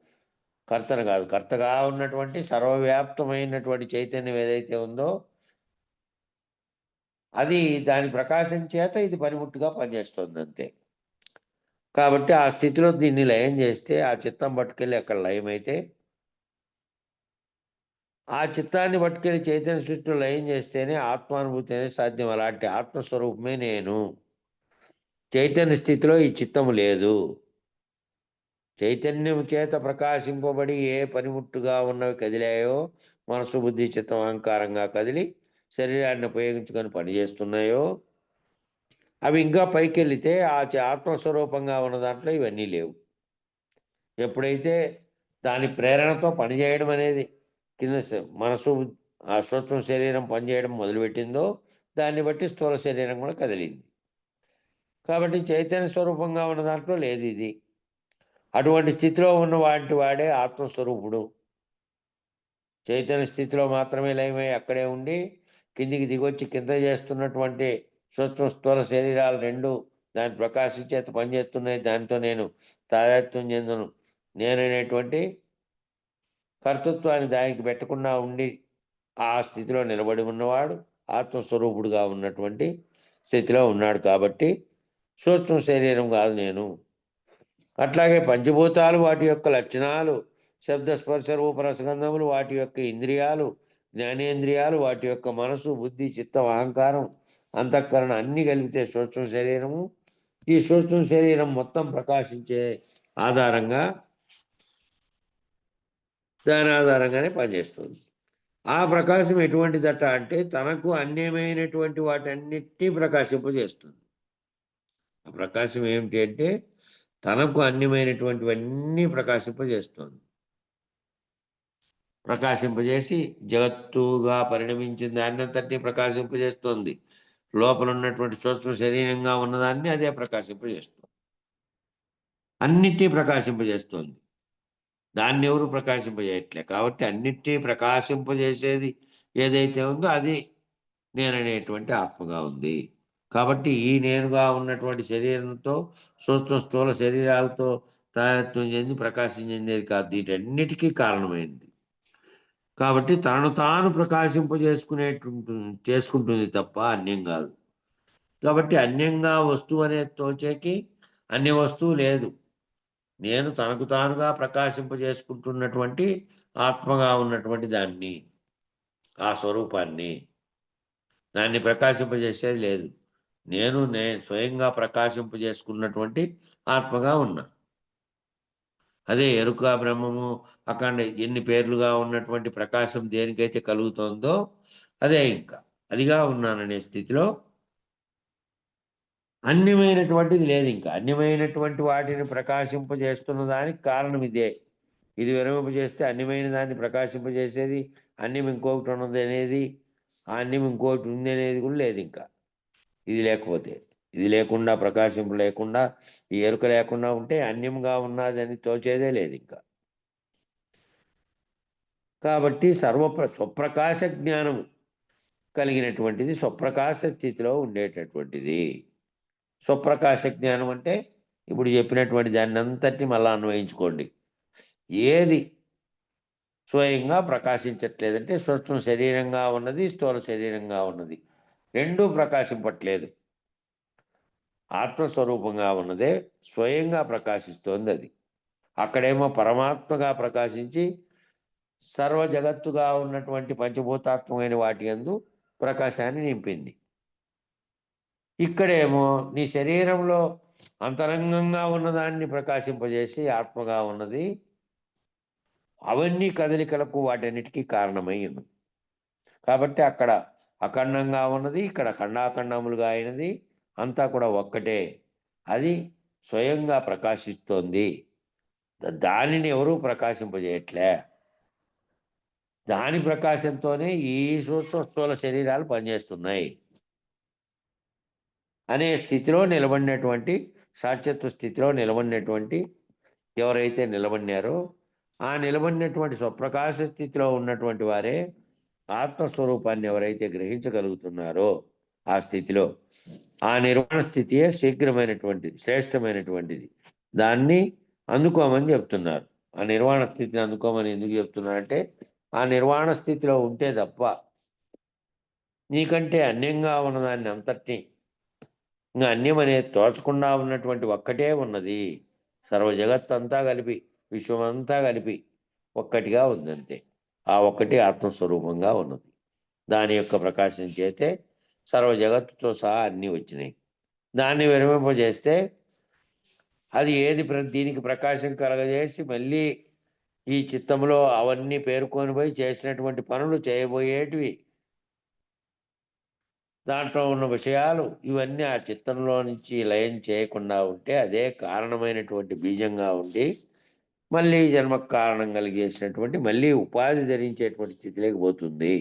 కర్తగా ఉన్నటువంటి సర్వవ్యాప్తమైనటువంటి చైతన్యం ఏదైతే ఉందో అది దాని ప్రకాశం చేత ఇది పనిముట్టుగా పనిచేస్తుంది అంతే. కాబట్టి ఆ స్థితిలో దీన్ని లయం చేస్తే ఆ చిత్తం పట్టుకెళ్ళి అక్కడ లయమైతే ఆ చిత్తాన్ని పట్టుకెళ్ళి చైతన్య సృష్టిలో లయం చేస్తేనే ఆత్మానుభూతి అనేది సాధ్యం. అలాంటి ఆత్మస్వరూపమే నేను. చైతన్య స్థితిలో ఈ చిత్తము లేదు. చైతన్యం చేత ప్రకాశింపబడి ఏ పనిముట్టుగా ఉన్నవి కదిలాయో, మనసు బుద్ధి చిత్తం అహంకారంగా కదిలి శరీరాన్ని ఉపయోగించుకొని పనిచేస్తున్నాయో అవి ఇంకా పైకెళ్లితే ఆ ఆత్మస్వరూపంగా ఉన్న దాంట్లో ఇవన్నీ లేవు. ఎప్పుడైతే దాని ప్రేరణతో పనిచేయడం అనేది కింద మనసు ఆ సూక్ష్మ శరీరం పనిచేయడం మొదలుపెట్టిందో దాన్ని బట్టి స్థూల శరీరం కూడా కదిలింది. కాబట్టి చైతన్య స్వరూపంగా ఉన్న దాంట్లో లేదు ఇది. అటువంటి స్థితిలో ఉన్న వాడే ఆత్మస్వరూపుడు. చైతన్య స్థితిలో మాత్రమే లయమై అక్కడే ఉండి కిందికి దిగొచ్చి కింద చేస్తున్నటువంటి సూక్ష్మ స్థూల శరీరాలు రెండు దాని ప్రకాశం చేత పనిచేస్తున్నాయి. దాంతో నేను తాదాత్మ్యం చెందును, నేననేటువంటి కర్తృత్వాన్ని దానికి పెట్టకుండా ఉండి ఆ స్థితిలో నిలబడి ఉన్నవాడు ఆత్మస్వరూపుడుగా ఉన్నటువంటి స్థితిలో ఉన్నాడు. కాబట్టి సూక్ష్మ శరీరం కాదు నేను. అట్లాగే పంచభూతాలు వాటి యొక్క లక్షణాలు, శబ్ద స్పర్శ రూప రసగంధములు వాటి యొక్క ఇంద్రియాలు, జ్ఞానేంద్రియాలు వాటి యొక్క మనసు బుద్ధి చిత్తం అహంకారం అంతఃకరణ అన్నీ కలిపితే సూక్ష్మ శరీరము. ఈ సూక్ష్మ శరీరం మొత్తం ప్రకాశించే ఆధారంగా దాని ఆధారంగానే పనిచేస్తుంది. ఆ ప్రకాశం ఎటువంటిదట అంటే తనకు అన్యమైనటువంటి వాటన్నిటినీ ప్రకాశింపజేస్తుంది. ఆ ప్రకాశం ఏమిటి అంటే తనకు అన్యమైనటువంటివన్నీ ప్రకాశింపజేస్తుంది. ప్రకాశింపజేసి జగత్తుగా పరిణమించిన దాన్నంతటినీ ప్రకాశింపజేస్తుంది. లోపల ఉన్నటువంటి సూక్ష్మ శరీరంగా ఉన్నదాన్ని అదే ప్రకాశింపజేస్తుంది. అన్నిటినీ ప్రకాశింపజేస్తుంది. దాన్ని ఎవరు ప్రకాశింపజేయట్లే. కాబట్టి అన్నిటినీ ప్రకాశింపజేసేది ఏదైతే ఉందో అది నేననేటువంటి ఆత్మగా ఉంది. కాబట్టి ఈ నేనుగా ఉన్నటువంటి శరీరంతో సూక్ష్మ స్థూల శరీరాలతో తాదాత్మ్యం చెంది ప్రకాశం చెందేది కాదు, వీటన్నిటికీ కారణమైంది. కాబట్టి తనను తాను చేసుకుంటుంది తప్ప అన్యం కాదు. కాబట్టి అన్యంగా వస్తువు అనే తోచేకి అన్య వస్తువు లేదు. నేను తనకు తానుగా ప్రకాశింపజేసుకుంటున్నటువంటి ఆత్మగా ఉన్నటువంటి దాన్ని, ఆ స్వరూపాన్ని, దాన్ని ప్రకాశింపజేసేది లేదు. నేను స్వయంగా ప్రకాశింపజేసుకున్నటువంటి ఆత్మగా ఉన్నా. అదే ఎరుక బ్రహ్మము అఖండ ఎన్ని పేర్లుగా ఉన్నటువంటి ప్రకాశం దేనికైతే కలుగుతోందో అదే ఇంకా అదిగా ఉన్నాననే స్థితిలో అన్యమైనటువంటిది లేదు. ఇంకా అన్యమైనటువంటి వాటిని ప్రకాశింపజేస్తున్న దానికి కారణం ఇదే. ఇది విరమింపజేస్తే అన్యమైన దాన్ని ప్రకాశింపజేసేది, అన్యం ఇంకొకటి ఉన్నది అనేది, ఆ అన్యం ఇంకొకటి ఉంది అనేది కూడా లేదు. ఇంకా ఇది లేకపోతే, ఇది లేకుండా ప్రకాశింపు లేకుండా ఈ ఎరుక లేకుండా ఉంటే అన్యంగా ఉన్నది అని తోచేదే లేదు ఇంకా. కాబట్టి స్వప్రకాశ జ్ఞానం కలిగినటువంటిది స్వప్రకాశ స్థితిలో ఉండేటటువంటిది. స్వప్రకాశ జ్ఞానం అంటే ఇప్పుడు చెప్పినటువంటి దాన్ని అంతటిని మళ్ళా అన్వయించుకోండి. ఏది స్వయంగా ప్రకాశించట్లేదంటే సూక్ష్మ శరీరంగా ఉన్నది, స్థూల శరీరంగా ఉన్నది రెండూ ప్రకాశింపట్లేదు. ఆత్మస్వరూపంగా ఉన్నదే స్వయంగా ప్రకాశిస్తోంది. అది అక్కడేమో పరమాత్మగా ప్రకాశించి సర్వ జగత్తుగా ఉన్నటువంటి పంచభూతాత్మకమైన వాటి యందు ప్రకాశాన్ని నింపింది. ఇక్కడేమో నీ శరీరంలో అంతరంగంగా ఉన్నదాన్ని ప్రకాశింపజేసి ఆత్మగా ఉన్నది అవన్నీ కదలికలకు వాటన్నిటికీ కారణమై ఉన్నది. కాబట్టి అక్కడ అఖండంగా ఉన్నది, ఇక్కడ ఖండాఖండములుగా అయినది, అంతా కూడా ఒక్కటే. అది స్వయంగా ప్రకాశిస్తోంది. దానిని ఎవరూ ప్రకాశింపజేయట్లే. దాని ప్రకాశంతోనే ఈ సూక్ష్మ స్థూల శరీరాలు పనిచేస్తున్నాయి అనే స్థితిలో నిలబడినటువంటి, సాక్షిత్వ స్థితిలో నిలబడినటువంటి ఎవరైతే నిలబడినారో ఆ నిలబడినటువంటి స్వప్రకాశ స్థితిలో ఉన్నటువంటి వారే ఆత్మస్వరూపాన్ని ఎవరైతే గ్రహించగలుగుతున్నారో ఆ స్థితిలో ఆ నిర్వాణ స్థితియే శీఘ్రమైనటువంటిది, శ్రేష్టమైనటువంటిది. దాన్ని అందుకోమని చెప్తున్నారు. ఆ నిర్వాణ స్థితిని అందుకోమని ఎందుకు చెప్తున్నారంటే ఆ నిర్వాణ స్థితిలో ఉంటే తప్ప నీకంటే అన్యంగా ఉన్నదాన్ని అంతటినీ, ఇంకా అన్యం అనేది తోచకుండా ఉన్నటువంటి ఒక్కటే ఉన్నది. సర్వ జగత్తంతా కలిపి, విశ్వమంతా కలిపి ఒక్కటిగా ఉందంతే. ఆ ఒక్కటి ఆత్మస్వరూపంగా ఉన్నది. దాని యొక్క ప్రకాశం చేతే సర్వ జగత్తుతో సహా అన్నీ వచ్చినాయి. దాన్ని విరమింపజేస్తే అది ఏది దీనికి ప్రకాశం కలగజేసి మళ్ళీ ఈ చిత్తంలో అవన్నీ పేర్కొని పోయి చేసినటువంటి పనులు చేయబోయేటివి, దాంట్లో ఉన్న విషయాలు ఇవన్నీ ఆ చిత్తంలో నుంచి లయం చేయకుండా ఉంటే అదే కారణమైనటువంటి బీజంగా ఉండి మళ్ళీ జన్మకు కారణం కలిగేసినటువంటి మళ్ళీ ఉపాధి ధరించేటువంటి స్థితిలోకి పోతుంది.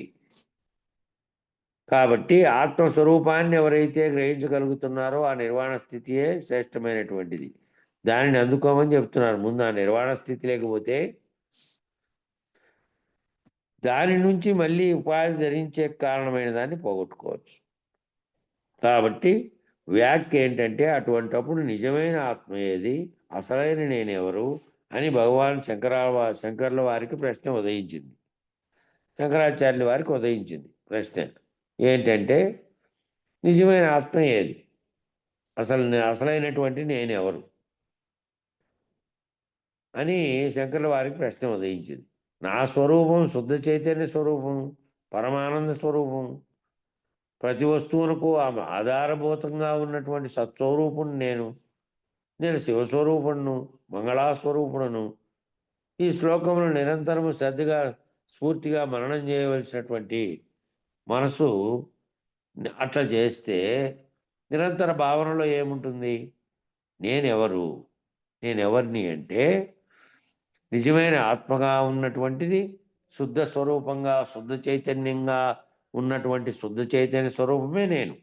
కాబట్టి ఆత్మస్వరూపాన్ని ఎవరైతే గ్రహించగలుగుతున్నారో ఆ నిర్వాణ స్థితియే శ్రేష్టమైనటువంటిది. దానిని అందుకోమని చెప్తున్నారు. ముందు ఆ నిర్వాణ స్థితి లేకపోతే దాని నుంచి మళ్ళీ ఉపాధి ధరించే కారణమైన దాన్ని పోగొట్టుకోవచ్చు. కాబట్టి వ్యాఖ్య ఏంటంటే అటువంటప్పుడు నిజమైన ఆత్మ ఏది, అసలైన నేనెవరు అని భగవాన్ శంకర్ల వారికి ప్రశ్న ఉదయించింది. శంకరాచార్యుల వారికి ఉదయించింది ప్రశ్న ఏంటంటే నిజమైన ఆత్మ ఏది, అసలైనటువంటి నేనెవరు అని శంకర్ల వారికి ప్రశ్న ఉదయించింది. నా స్వరూపం శుద్ధ చైతన్య స్వరూపం, పరమానంద స్వరూపం. ప్రతి వస్తువులకు ఆధారభూతంగా ఉన్నటువంటి సత్స్వరూపుణ్ణి నేను శివస్వరూపుడును, మంగళాస్వరూపుడును. ఈ శ్లోకములు నిరంతరము శ్రద్ధగా స్ఫూర్తిగా మననం చేయవలసినటువంటి మనసు అట్లా చేస్తే నిరంతర భావనలో ఏముంటుంది? నేనెవరిని అంటే నిజమైన ఆత్మగా ఉన్నటువంటిది, శుద్ధ స్వరూపంగా శుద్ధ చైతన్యంగా ఉన్నటువంటి శుద్ధ చైతన్య స్వరూపమే నేను.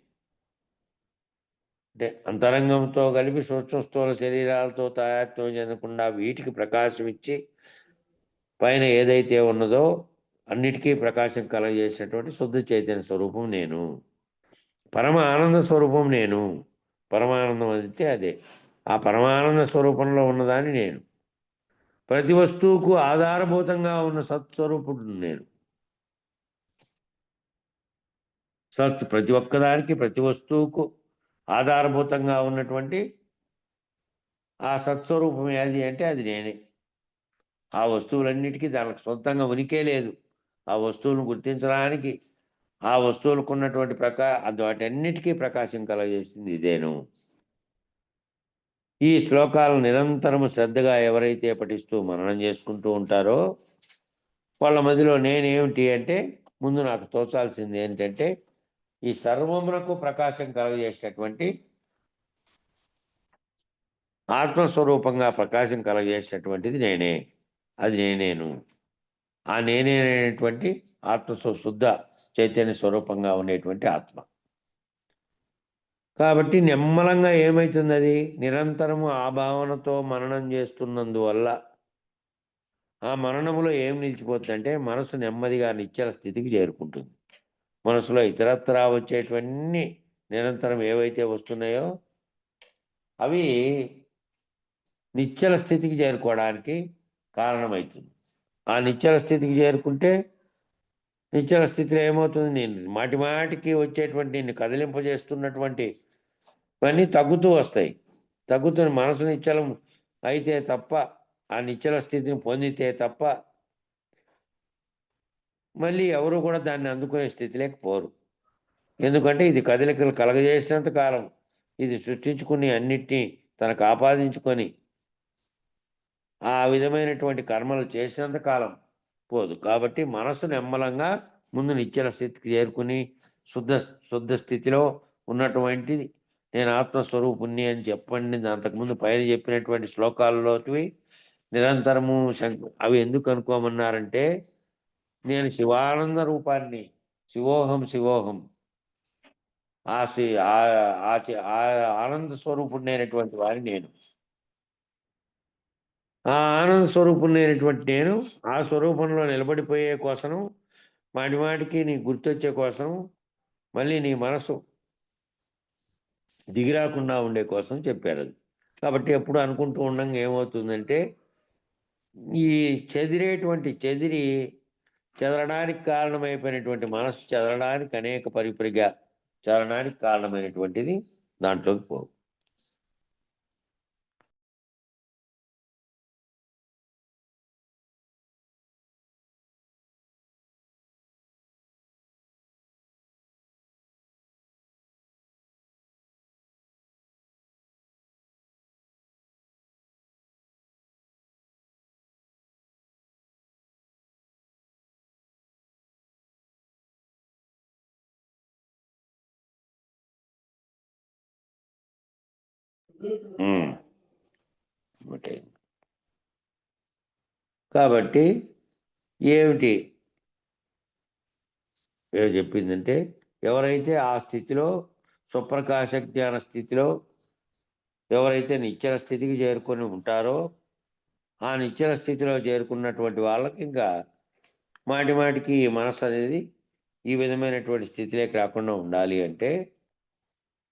అంటే అంతరంగంతో కలిపి సూక్ష్మస్థూల శరీరాలతో తాయాత్మ్యం చెందకుండా వీటికి ప్రకాశం ఇచ్చి పైన ఏదైతే ఉన్నదో అన్నిటికీ ప్రకాశం కలగజేసినటువంటి శుద్ధ చైతన్య స్వరూపం నేను. పరమ ఆనంద స్వరూపం నేను. పరమానందం అంటే అదే. ఆ పరమానంద స్వరూపంలో ఉన్నదాన్ని నేను. ప్రతి వస్తువుకు ఆధారభూతంగా ఉన్న సత్స్వరూపుడు నేను. ప్రతి ఒక్కదానికి ప్రతి వస్తువుకు ఆధారభూతంగా ఉన్నటువంటి ఆ సత్స్వరూపం ఏది అంటే అది నేనే. ఆ వస్తువులన్నిటికీ దానికి సొంతంగా ఉనికే లేదు. ఆ వస్తువులను గుర్తించడానికి ఆ వస్తువులకు ఉన్నటువంటి వాటన్నిటికీ ప్రకాశం కలగజేసింది ఇదేను. ఈ శ్లోకాలను నిరంతరము శ్రద్ధగా ఎవరైతే పఠిస్తూ మననం చేసుకుంటూ ఉంటారో వాళ్ళ మధ్యలో నేనేమిటి అంటే ముందు నాకు తోచాల్సింది ఏంటంటే ఈ సర్వమునకు ప్రకాశం కలగజేసేటటువంటి ఆత్మస్వరూపంగా ప్రకాశం కలగజేసేటటువంటిది నేనే. అది నేనేను. ఆ నేనేనేటువంటి శుద్ధ చైతన్య స్వరూపంగా ఉండేటువంటి ఆత్మ. కాబట్టి నిమ్మలంగా ఏమవుతుంది? అది నిరంతరము ఆ భావనతో మననం చేస్తున్నందువల్ల ఆ మననములో ఏం నిలిచిపోతుందంటే మనసు నెమ్మదిగా నిశ్చల స్థితికి చేరుకుంటుంది. మనసులో ఇతరత్రా వచ్చేటువంటి నిరంతరం ఏవైతే వస్తున్నాయో అవి నిశ్చల స్థితికి చేరుకోవడానికి కారణమవుతుంది. ఆ నిశ్చల స్థితికి చేరుకుంటే నిశ్చల స్థితిలో ఏమవుతుంది? నేను మాటికి వచ్చేటువంటి నిన్ను కదిలింపజేస్తున్నటువంటి ఇవన్నీ తగ్గుతూ వస్తాయి. తగ్గుతున్న మనసు నిశ్చలం అయితే తప్ప, ఆ నిశ్చల స్థితిని పొందితే తప్ప మళ్ళీ ఎవరు కూడా దాన్ని అందుకునే స్థితిలోకి పోరు. ఎందుకంటే ఇది కదలికలు కలగజేసినంత కాలం, ఇది సృష్టించుకుని అన్నిటినీ తనకు ఆపాదించుకొని ఆ విధమైనటువంటి కర్మలు చేసినంత కాలం పోదు. కాబట్టి మనసు నెమ్మలంగా ముందు నిశ్చల స్థితికి చేరుకుని శుద్ధ శుద్ధ స్థితిలో ఉన్నటువంటి నేను ఆత్మస్వరూపుణ్ణి అని చెప్పండి. అంతకుముందు పైన చెప్పినటువంటి శ్లోకాల్లోటివి నిరంతరము అవి ఎందుకు అనుకోమన్నారంటే నేను శివానంద రూపాన్ని, శివోహం శివోహం, ఆ ఆనంద స్వరూపుణ్ణైనటువంటి వారి నేను, ఆ ఆనంద స్వరూపుణ్ణైనటువంటి నేను ఆ స్వరూపంలో నిలబడిపోయే కోసం, మాటి మాటికి నీ గుర్తొచ్చే కోసం, మళ్ళీ నీ మనసు దిగిరాకుండా ఉండే కోసం చెప్పారు అది. కాబట్టి ఎప్పుడు అనుకుంటూ ఉండంగా ఏమవుతుందంటే ఈ చెదరడానికి కారణమైపోయినటువంటి మనసు చెదరడానికి అనేక పరిపరిగా చెదరడానికి కారణమైనటువంటిది దాంట్లోకి పో. ఓకే. కాబట్టి ఏమిటి చెప్పిందంటే ఎవరైతే ఆ స్థితిలో స్వప్రకాశ జ్ఞాన స్థితిలో ఎవరైతే నిశ్చల స్థితికి చేరుకొని ఉంటారో ఆ నిశ్చల స్థితిలో చేరుకున్నటువంటి వాళ్ళకి ఇంకా మాటి మాటికి మనసు అనేది ఈ విధమైనటువంటి స్థితిలోకి రాకుండా ఉండాలి అంటే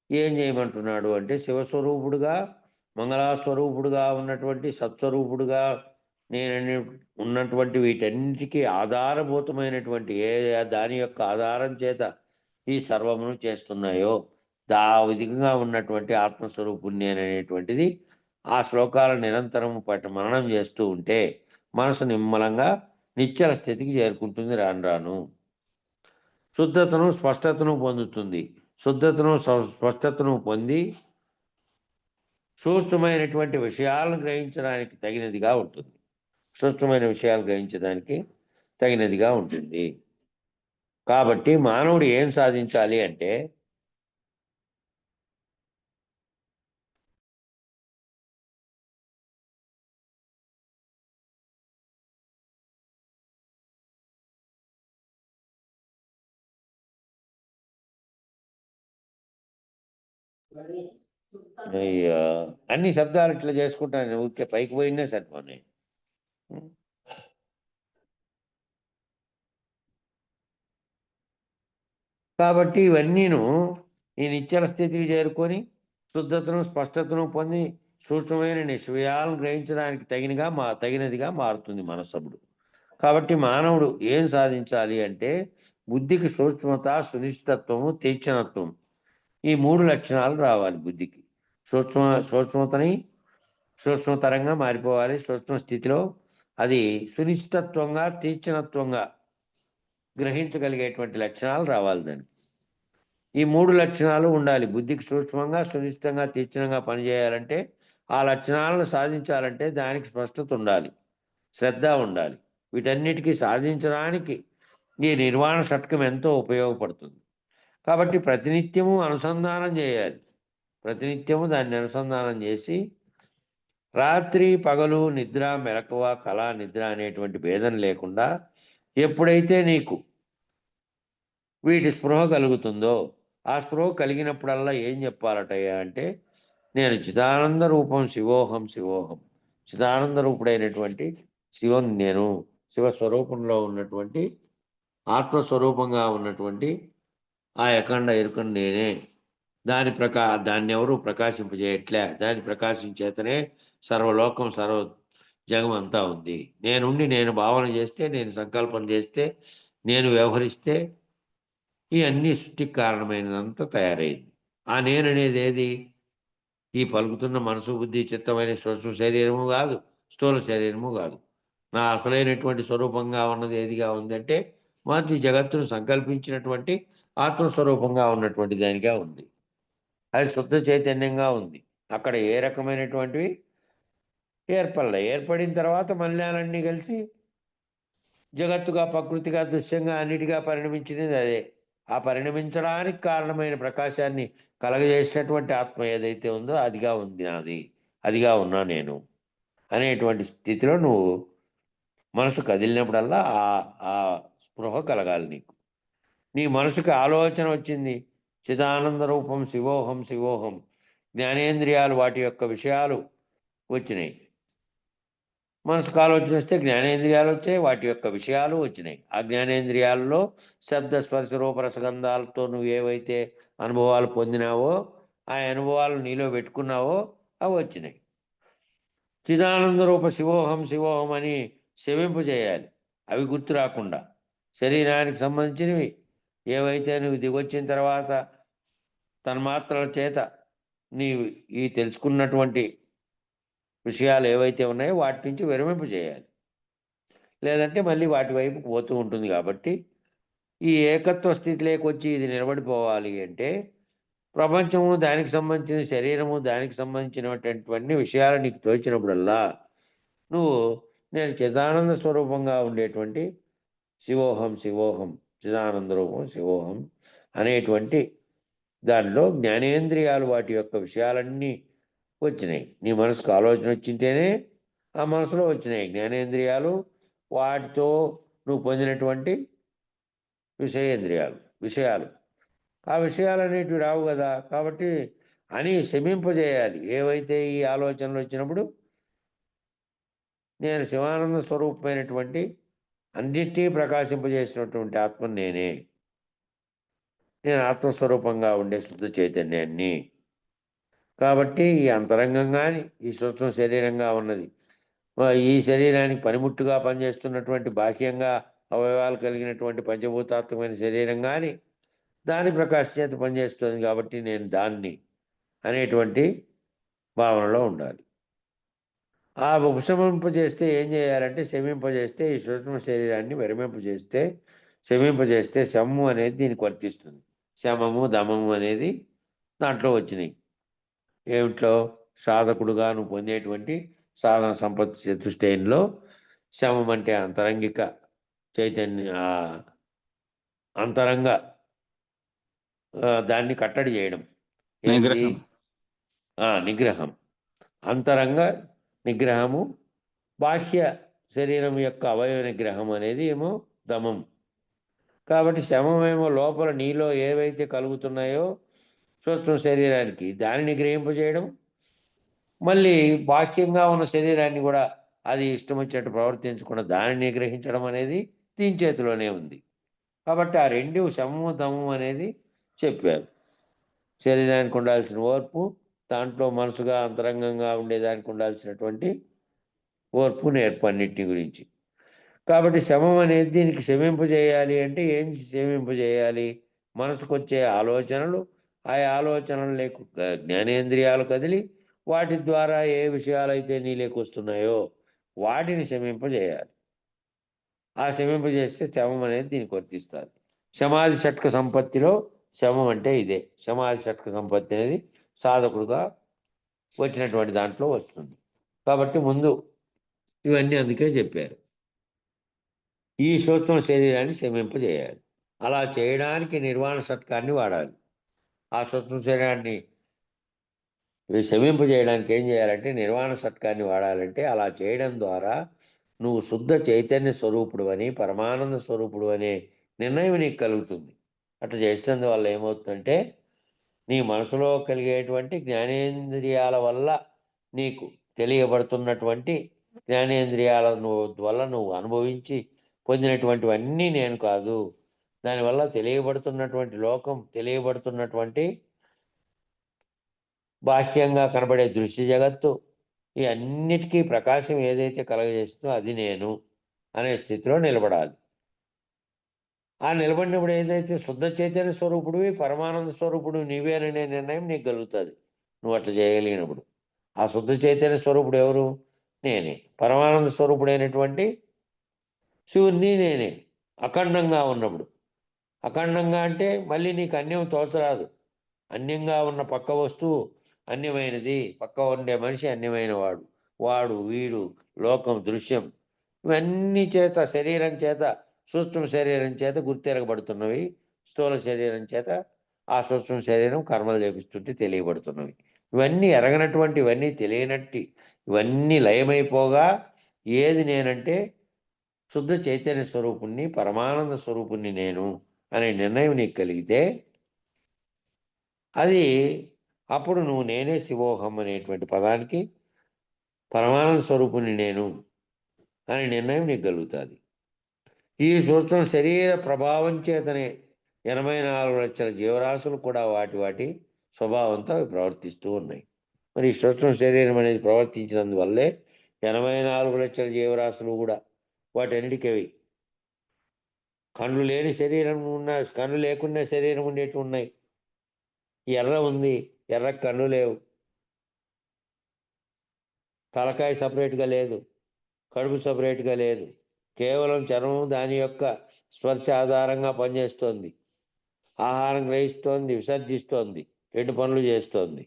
ఏం చేయమంటున్నాడు అంటే శివస్వరూపుడుగా మంగళాస్వరూపుడుగా ఉన్నటువంటి సత్స్వరూపుడుగా నేను ఉన్నటువంటి వీటన్నిటికీ ఆధారభూతమైనటువంటి దాని యొక్క ఆధారం చేత ఈ సర్వమును చేస్తున్నాయో ఆ విధంగా ఉన్నటువంటి ఆత్మస్వరూపుణ్ణి అనేటువంటిది ఆ శ్లోకాలను నిరంతరం మననం చేస్తూ ఉంటే మనసు నిమ్మలంగా నిశ్చల స్థితికి చేరుకుంటుంది రాను రాను. శుద్ధతను స్పష్టతను పొందుతుంది. శుద్ధతను స్పష్టతను పొంది సూక్ష్మమైనటువంటి విషయాలను గ్రహించడానికి తగినదిగా ఉంటుంది. సూక్ష్మమైన విషయాలు గ్రహించడానికి తగినదిగా ఉంటుంది. కాబట్టి మానవుడు ఏం సాధించాలి అంటే అయ్యా అన్ని శబ్దాలు ఇట్లా చేసుకుంటాను ఊరికే పైకి పోయినా సరిపోయి. కాబట్టి ఇవన్నీను ఈ నిశ్చల స్థితికి చేరుకొని శుద్ధతను స్పష్టతను పొంది సూక్ష్మమైన నిష్క్రియాలను గ్రహించడానికి తగినదిగా మారుతుంది మనస్సప్పుడు. కాబట్టి మానవుడు ఏం సాధించాలి అంటే బుద్ధికి సూక్ష్మత, సునిశ్చితత్వము, తీక్షణత్వం ఈ 3 లక్షణాలు రావాలి బుద్ధికి. సూక్ష్మతరంగా మారిపోవాలి. సూక్ష్మ స్థితిలో అది సునిశ్చితత్వంగా, తీక్షణత్వంగా గ్రహించగలిగేటువంటి లక్షణాలు రావాలి దానికి. ఈ 3 లక్షణాలు ఉండాలి. బుద్ధికి సూక్ష్మంగా, సునిశ్చితంగా, తీక్షణంగా పనిచేయాలంటే ఆ లక్షణాలను సాధించాలంటే దానికి స్పష్టత ఉండాలి, శ్రద్ధ ఉండాలి. వీటన్నిటికీ సాధించడానికి ఈ నిర్వాణ షట్కం ఎంతో ఉపయోగపడుతుంది. కాబట్టి ప్రతినిత్యము అనుసంధానం చేయాలి. ప్రతినిత్యము దాన్ని అనుసంధానం చేసి రాత్రి పగలు, నిద్ర మెలకువ, కళ నిద్ర అనేటువంటి భేదం లేకుండా ఎప్పుడైతే నీకు వీటి స్పృహ కలుగుతుందో ఆ స్పృహ కలిగినప్పుడల్లా ఏం చెప్పాలటయ్యా అంటే నేను చిదానంద రూపం శివోహం శివోహం, చిదానంద రూపుడైనటువంటి శివం నేను, శివస్వరూపంలో ఉన్నటువంటి ఆత్మస్వరూపంగా ఉన్నటువంటి ఆ అఖండ ఎరుకను నేనే. దాన్ని ఎవరు ప్రకాశింపజేయట్లే. దాన్ని ప్రకాశించేతనే సర్వలోకం జగం అంతా ఉంది. నేను భావన చేస్తే, నేను సంకల్పన చేస్తే, నేను వ్యవహరిస్తే ఈ అన్ని సృష్టికి కారణమైనదంతా తయారైంది. ఆ నేననేది ఏది? ఈ పలుకుతున్న మనసు, బుద్ధి, చిత్తమైన సూక్ష్మ శరీరము కాదు, స్థూల శరీరము కాదు. నా అసలైనటువంటి స్వరూపంగా ఉన్నది ఏదిగా ఉందంటే మొదటి జగత్తును సంకల్పించినటువంటి ఆత్మస్వరూపంగా ఉన్నటువంటి దానిగా ఉంది. అది శుద్ధ చైతన్యంగా ఉంది. అక్కడ ఏ రకమైనటువంటివి ఏర్పడిన తర్వాత మల్యాలన్నీ కలిసి జగత్తుగా, ప్రకృతిగా, దృశ్యంగా అన్నిటిగా పరిణమించినది అదే. ఆ పరిణమించడానికి కారణమైన ప్రకాశాన్ని కలగజేసినటువంటి ఆత్మ ఏదైతే ఉందో అదిగా ఉంది నాది, అదిగా ఉన్నా నేను అనేటువంటి స్థితిలో నువ్వు మనసు కదిలినప్పుడల్లా ఆ ఆ స్పృహ కలగాలి నీకు. నీ మనసుకి ఆలోచన వచ్చింది, చిదానంద రూపం శివోహం శివోహం, జ్ఞానేంద్రియాలు వాటి యొక్క విషయాలు వచ్చినాయి. మనసుకు ఆలోచన వస్తే జ్ఞానేంద్రియాలు వచ్చాయి, వాటి యొక్క విషయాలు వచ్చినాయి. ఆ జ్ఞానేంద్రియాలలో శబ్ద స్పర్శ రూప రసగంధాలతో నువ్వు ఏవైతే అనుభవాలు పొందినావో ఆ అనుభవాలు నీలో పెట్టుకున్నావో అవి వచ్చినాయి. చిదానంద రూప శివోహం శివోహం అని శమింపు చేయాలి, అవి గుర్తు రాకుండా. శరీరానికి సంబంధించినవి ఏవైతే నువ్వు దిగొచ్చిన తర్వాత తన్మాత్రల చేత నీవు ఈ తెలుసుకున్నటువంటి విషయాలు ఏవైతే ఉన్నాయో వాటి నుంచి విరమింపు చేయాలి. లేదంటే మళ్ళీ వాటి వైపు పోతూ ఉంటుంది. కాబట్టి ఈ ఏకత్వ స్థితిలోకి వచ్చి ఇది నిలబడిపోవాలి అంటే ప్రపంచము దానికి సంబంధించిన శరీరము దానికి సంబంధించినటువంటి విషయాలు నీకు తోచినప్పుడల్లా నువ్వు నేను చిదానంద స్వరూపంగా ఉండేటువంటి శివోహం శివోహం, చిదానంద రూపం శివోహం అనేటువంటి దానిలో జ్ఞానేంద్రియాలు వాటి యొక్క విషయాలన్నీ వచ్చినాయి. నీ మనసుకు ఆలోచన వచ్చింటేనే ఆ మనసులో వచ్చినాయి జ్ఞానేంద్రియాలు, వాటితో నువ్వు పొందినటువంటి విషయాలు. ఆ విషయాలు అనేటివి రావు కదా. కాబట్టి అని శమింపజేయాలి. ఏవైతే ఈ ఆలోచనలు వచ్చినప్పుడు నేను శివానంద స్వరూపమైనటువంటి అన్నిటినీ ప్రకాశింపజేసినటువంటి ఆత్మ నేనే, నేను ఆత్మస్వరూపంగా ఉండే శుద్ధ చైతన్యాన్ని. కాబట్టి ఈ అంతరంగంగాని ఈ సూక్ష్మ శరీరంగా ఉన్నది, ఈ శరీరానికి పనిముట్టుగా పనిచేస్తున్నటువంటి బాహ్యంగా అవయవాలు కలిగినటువంటి పంచభూతాత్మకమైన శరీరం కానీ దాని ప్రకాశ చేత పనిచేస్తుంది. కాబట్టి నేను దాన్ని అనేటువంటి భావనలో ఉండాలి. ఆ ఉపశమింపజేస్తే ఏం చేయాలంటే శమింపజేస్తే ఈ సూక్ష్మ శరీరాన్ని శమింపజేస్తే శమము అనేది దీనికి వర్తిస్తుంది. శమము దమము అనేది దాంట్లో వచ్చినాయి. ఏమిట్లో సాధకుడుగా నువ్వు పొందేటువంటి సాధన సంపత్తి చతుష్టయంలో శమం అంటే అంతరంగిక చైతన్య అంతరంగ దాన్ని కట్టడి చేయడం, ఏంటి నిగ్రహం. అంతరంగ నిగ్రహము, బాహ్య శరీరం యొక్క అవయవ నిగ్రహం అనేది ఏమో దమం. కాబట్టి శమమేమో లోపల నీలో ఏవైతే కలుగుతున్నాయో సూక్ష్మ శరీరానికి దానిని గ్రహింపజేయడం, మళ్ళీ బాహ్యంగా ఉన్న శరీరాన్ని కూడా అది ఇష్టం వచ్చినట్టు ప్రవర్తించకుండా దానిని నిగ్రహించడం అనేది దీని చేతిలోనే ఉంది. కాబట్టి ఆ రెండు శమము దమము అనేది చెప్పారు. శరీరానికి ఉండాల్సిన ఓర్పు, దాంట్లో మనసుగా అంతరంగంగా ఉండేదానికి ఉండాల్సినటువంటి ఓర్పు నేర్పు అన్నిటి గురించి. కాబట్టి శమం అనేది దీనికి శమింపజేయాలి అంటే ఏం శమింపజేయాలి? మనసుకు వచ్చే ఆలోచనలు, ఆ ఆలోచనలు లేకు జ్ఞానేంద్రియాలు కదిలి వాటి ద్వారా ఏ విషయాలైతే నీలోకి వస్తున్నాయో వాటిని శమింపజేయాలి. ఆ శమింపజేస్తే శమం అనేది దీనికి వర్తిస్తుంది. సమాధి షట్క సంపత్తిలో శమం అంటే ఇదే. సమాధి షట్క సంపత్తి అనేది సాధకుడుగా వచ్చినటువంటి దాంట్లో వస్తుంది. కాబట్టి ముందు ఇవన్నీ అందుకే చెప్పారు. ఈ సూక్ష్మ శరీరాన్ని శమింపజేయాలి. అలా చేయడానికి నిర్వాణ షట్కాన్ని వాడాలి. ఆ సూక్ష్మ శరీరాన్ని శమింపజేయడానికి ఏం చేయాలంటే నిర్వాణ షట్కాన్ని వాడాలంటే అలా చేయడం ద్వారా నువ్వు శుద్ధ చైతన్య స్వరూపుడు అని, పరమానంద స్వరూపుడు అనే నిర్ణయం నీకు కలుగుతుంది. అట్లా చేసినందు వల్ల ఏమవుతుందంటే నీ మనసులో కలిగేటువంటి జ్ఞానేంద్రియాల వల్ల నీకు తెలియబడుతున్నటువంటి జ్ఞానేంద్రియాల వల్ల నువ్వు అనుభవించి పొందినటువంటివన్నీ నేను కాదు, దానివల్ల తెలియబడుతున్నటువంటి లోకం, తెలియబడుతున్నటువంటి బాహ్యంగా కనబడే దృశ్య జగత్తు, ఈ అన్నిటికీ ప్రకాశం ఏదైతే కలగజేస్తుందో అది నేను అనే స్థితిలో నిలబడాలి. ఆ నిలబడినప్పుడు ఏదైతే శుద్ధ చైతన్య స్వరూపుడివి, పరమానంద స్వరూపుడు నీవేననే నిర్ణయం నీకు కలుగుతుంది. నువ్వు అట్లా చేయగలిగినప్పుడు ఆ శుద్ధ చైతన్య స్వరూపుడు ఎవరు? నేనే. పరమానంద స్వరూపుడైనటువంటి శివుణ్ణి నేనే. అఖండంగా ఉన్నప్పుడు, అఖండంగా అంటే మళ్ళీ నీకు అన్యం తోచరాదు. అన్యంగా ఉన్న పక్క వస్తువు అన్యమైనది, పక్క ఉండే మనిషి అన్యమైన వాడు, వాడు వీడు లోకం దృశ్యం ఇవన్నీ చేత శరీరం చేత సూక్ష్మ శరీరం చేత గుర్తెరగబడుతున్నవి స్థూల శరీరం చేత ఆ సూక్ష్మ శరీరం కర్మలు చేపిస్తుంటే తెలియబడుతున్నవి. ఇవన్నీ ఎరగనటువంటి, ఇవన్నీ తెలియనట్టి, ఇవన్నీ లయమైపోగా ఏది నేనంటే శుద్ధ చైతన్య స్వరూపుణ్ణి, పరమానంద స్వరూపుణ్ణి నేను అనే నిర్ణయం నీకు కలిగితే అది అప్పుడు నువ్వు నేనే శివోహం అనేటువంటి పదానికి పరమానంద స్వరూపుణ్ణి నేను అనే నిర్ణయం నీకు కలుగుతుంది. ఈ సూక్ష్మ శరీర ప్రభావం చేతనే 84 లక్షల జీవరాశులు కూడా వాటి వాటి స్వభావంతో అవి ప్రవర్తిస్తూ ఉన్నాయి. మరి ఈ సూక్ష్మ శరీరం అనేది ప్రవర్తించినందువల్లే 84 లక్షల జీవరాశులు కూడా వాటన్నిటికీ కళ్ళు లేని శరీరం ఉన్న, కళ్ళు లేకుండా శరీరం ఉండేటివి ఉన్నాయి. ఎర్ర ఉంది, ఎర్ర కళ్ళు లేవు, తలకాయ సపరేట్గా లేదు, కడుపు సపరేట్గా లేదు, కేవలం చర్మం దాని యొక్క స్పర్శ ఆధారంగా పనిచేస్తోంది, ఆహారం గ్రహిస్తోంది, విసర్జిస్తోంది, 2 పనులు చేస్తోంది.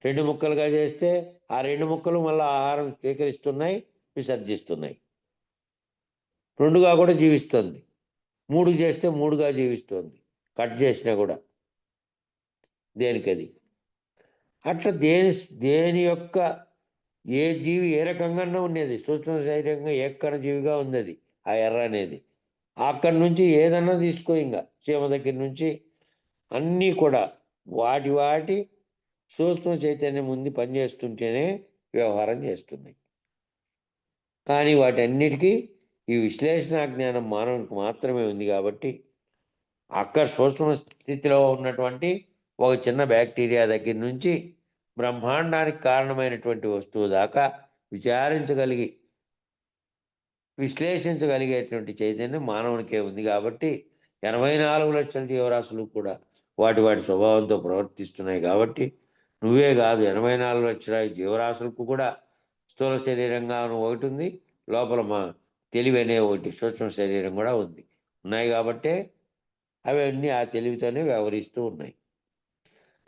2 ముక్కలుగా చేస్తే ఆ 2 ముక్కలు మళ్ళీ ఆహారం స్వీకరిస్తున్నాయి, విసర్జిస్తున్నాయి. 2గా కూడా జీవిస్తుంది. 3 చేస్తే 3గా జీవిస్తుంది, కట్ చేసినా కూడా. దేనికది అట్లా దేని యొక్క ఏ జీవి ఏ రకంగా ఉండేది, సూక్ష్మ శరీరంగా ఏకణ జీవిగా ఉంది అది, ఆ ఎర్ర అనేది. అక్కడి నుంచి ఏదన్నా తీసుకో, ఇంకా చీమ దగ్గర నుంచి అన్నీ కూడా వాటి వాటి సూక్ష్మ చైతన్యం ముందు పనిచేస్తుంటేనే వ్యవహారం చేస్తున్నాయి. కానీ వాటన్నిటికీ ఈ విశ్లేషణ జ్ఞానం మానవునికి మాత్రమే ఉంది. కాబట్టి అక్కడ సూక్ష్మ స్థితిలో ఉన్నటువంటి ఒక చిన్న బ్యాక్టీరియా దగ్గర నుంచి బ్రహ్మాండానికి కారణమైనటువంటి వస్తువు దాకా విచారించగలిగి విశ్లేషించగలిగేటువంటి చైతన్యం మానవునికే ఉంది. కాబట్టి 84 లక్షల జీవరాశులు కూడా వాటి వాటి స్వభావంతో ప్రవర్తిస్తున్నాయి. కాబట్టి నువ్వే కాదు, 84 లక్షల జీవరాశులకు కూడా స్థూల శరీరంగా ఒకటి ఉంది, లోపల మా తెలివి అనే ఒకటి సూక్ష్మ శరీరం కూడా ఉన్నాయి. కాబట్టే అవన్నీ ఆ తెలివితోనే వ్యవహరిస్తూ ఉన్నాయి.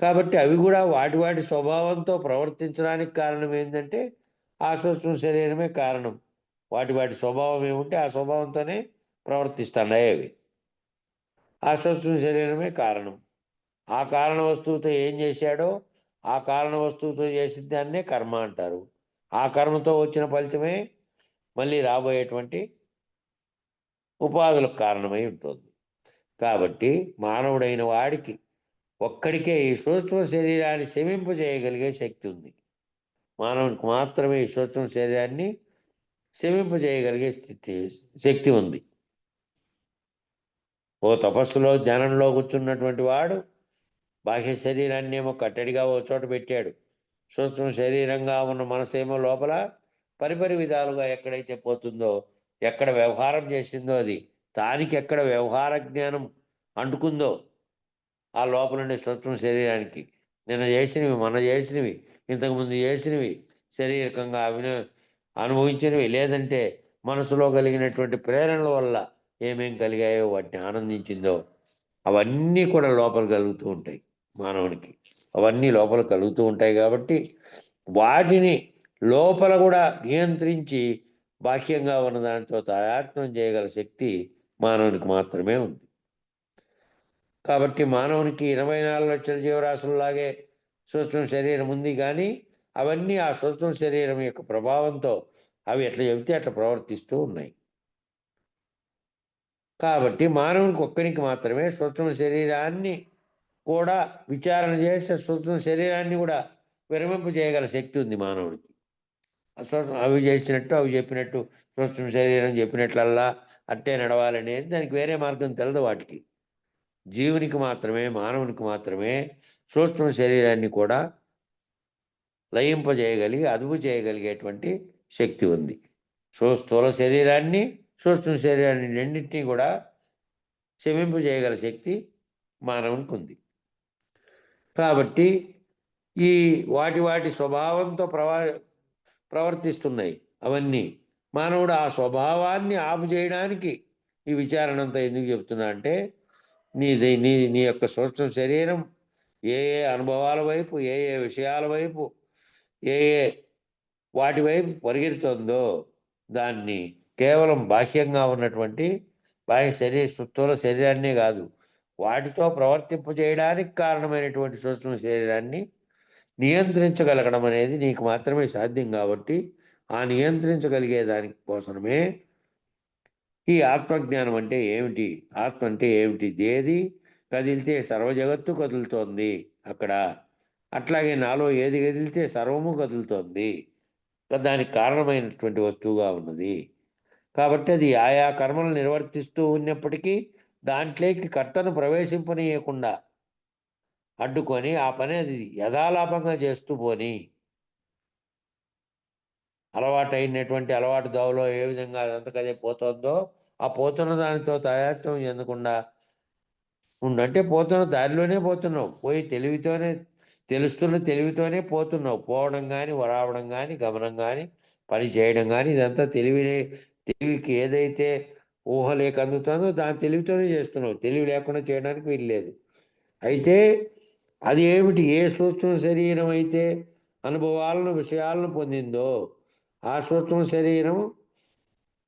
కాబట్టి అవి కూడా వాటి వాటి స్వభావంతో ప్రవర్తించడానికి కారణం ఏంటంటే ఆ సూక్ష్మ శరీరమే కారణం. వాటి వాటి స్వభావం ఏముంటే ఆ స్వభావంతోనే ప్రవర్తిస్తున్నాయి అవి. ఆ సూక్ష్మ శరీరమే కారణం. ఆ కారణ వస్తువుతో ఏం చేశాడో ఆ కారణ వస్తువుతో చేసిన దాన్నే కర్మ అంటారు. ఆ కర్మతో వచ్చిన ఫలితమే మళ్ళీ రాబోయేటువంటి ఉపాధులకు కారణమై ఉంటుంది. కాబట్టి మానవుడైన వాడికి ఒక్కడికే ఈ సూక్ష్మ శరీరాన్ని శమింపజేయగలిగే శక్తి ఉంది. మానవునికి మాత్రమే ఈ సూక్ష్మ శరీరాన్ని శమింపజేయగలిగే శక్తి ఉంది. ఓ తపస్సులో ధ్యానంలో కూర్చున్నటువంటి వాడు బాహ్య శరీరాన్ని ఏమో కట్టడిగా ఓ చోట పెట్టాడు. సూక్ష్మ శరీరంగా ఉన్న మనసేమో లోపల పరిపరి విధాలుగా ఎక్కడైతే పోతుందో, ఎక్కడ వ్యవహారం చేసిందో, అది దానికి ఎక్కడ వ్యవహార జ్ఞానం అంటుకుందో ఆ లోపలుండే సూక్ష్మ శరీరానికి నిన్న చేసినవి, మొన్న చేసినవి, ఇంతకుముందు చేసినవి, శారీరకంగా అనుభవించినవి, లేదంటే మనసులో కలిగినటువంటి ప్రేరణల వల్ల ఏమేం కలిగాయో వాటిని ఆనందించిందో అవన్నీ కూడా లోపల కలుగుతూ ఉంటాయి మానవునికి. అవన్నీ లోపల కలుగుతూ ఉంటాయి. కాబట్టి వాటిని లోపల కూడా నియంత్రించి బాహ్యంగా ఉన్న దానితో తాయాత్మ్యం చేయగల శక్తి మానవునికి మాత్రమే ఉంది. కాబట్టి మానవునికి 24 లక్షల జీవరాశులలాగే సూక్ష్మ శరీరం ఉంది. కానీ అవన్నీ ఆ సూక్ష్మ శరీరం యొక్క ప్రభావంతో అవి ఎట్లా చెబితే అట్లా ప్రవర్తిస్తూ ఉన్నాయి. కాబట్టి మానవునికి ఒక్కనికి మాత్రమే సూక్ష్మ శరీరాన్ని కూడా విచారణ చేసే సూక్ష్మ శరీరాన్ని కూడా విరమింపు చేయగల శక్తి ఉంది మానవునికి. అవి చేసినట్టు అవి చెప్పినట్టు సూక్ష్మ శరీరం చెప్పినట్లల్లా అట్టే నడవాలనేది దానికి వేరే మార్గం తెలదు. వాటికి జీవునికి మాత్రమే, మానవునికి మాత్రమే సూక్ష్మ శరీరాన్ని కూడా లయింపజేయగలిగి అదుపు చేయగలిగేటువంటి శక్తి ఉంది. స్థూల శరీరాన్ని, సూక్ష్మ శరీరాన్ని రెండింటినీ కూడా శమింపు చేయగల శక్తి మానవునికి ఉంది. కాబట్టి ఈ వాటి వాటి స్వభావంతో ప్రవర్తిస్తున్నాయి అవన్నీ. మానవుడు ఆ స్వభావాన్ని ఆపు చేయడానికి ఈ విచారణ అంతా ఎందుకు చెప్తున్నా అంటే, నీ నీ యొక్క సూక్ష్మ శరీరం ఏ ఏ అనుభవాల వైపు, ఏ ఏ విషయాల వైపు, ఏ ఏ వాటి వైపు పరిగెడుతుందో దాన్ని కేవలం బాహ్యంగా ఉన్నటువంటి బాహ్య స్థూల శరీరాన్నే కాదు, వాటితో ప్రవర్తింపజేయడానికి కారణమైనటువంటి సూక్ష్మ శరీరాన్ని నియంత్రించగలగడం అనేది నీకు మాత్రమే సాధ్యం కాబట్టి ఆ నియంత్రించగలిగే దాని కోసమే ఈ ఆత్మజ్ఞానం అంటే ఏమిటి, ఆత్మ అంటే ఏమిటి, ఏది కదిలితే సర్వ జగత్తు కదులుతోంది అక్కడ, అట్లాగే నాలో ఏది కదిలితే సర్వము కదులుతోంది, దానికి కారణమైనటువంటి వస్తువుగా ఉన్నది. కాబట్టి అది ఆయా కర్మలు నిర్వర్తిస్తూ ఉన్నప్పటికీ దాంట్లోకి కర్తను ప్రవేశింపనీయకుండా అడ్డుకొని ఆ పని అది యథాలాపంగా చేస్తూ పోని అలవాటు దావులో ఏ విధంగా అదంతకదే పోతుందో ఆ పోతున్న దానితో తాయాత్వం చెందకుండా ఉండంటే పోతున్న దారిలోనే పోతున్నావు, పోయి తెలుస్తున్న తెలివితోనే పోతున్నావు. పోవడం కానీ రావడం కానీ గమనం కానీ పని చేయడం కానీ ఇదంతా తెలివికి ఏదైతే ఊహ లేక అందుతుందో దాని తెలివితోనే చేస్తున్నావు, తెలివి లేకుండా చేయడానికి వీల్లేదు. అయితే అది ఏమిటి, ఏ సూక్ష్మ శరీరం అయితే అనుభవాలను విషయాలను పొందిందో ఆ సూక్ష్మ శరీరం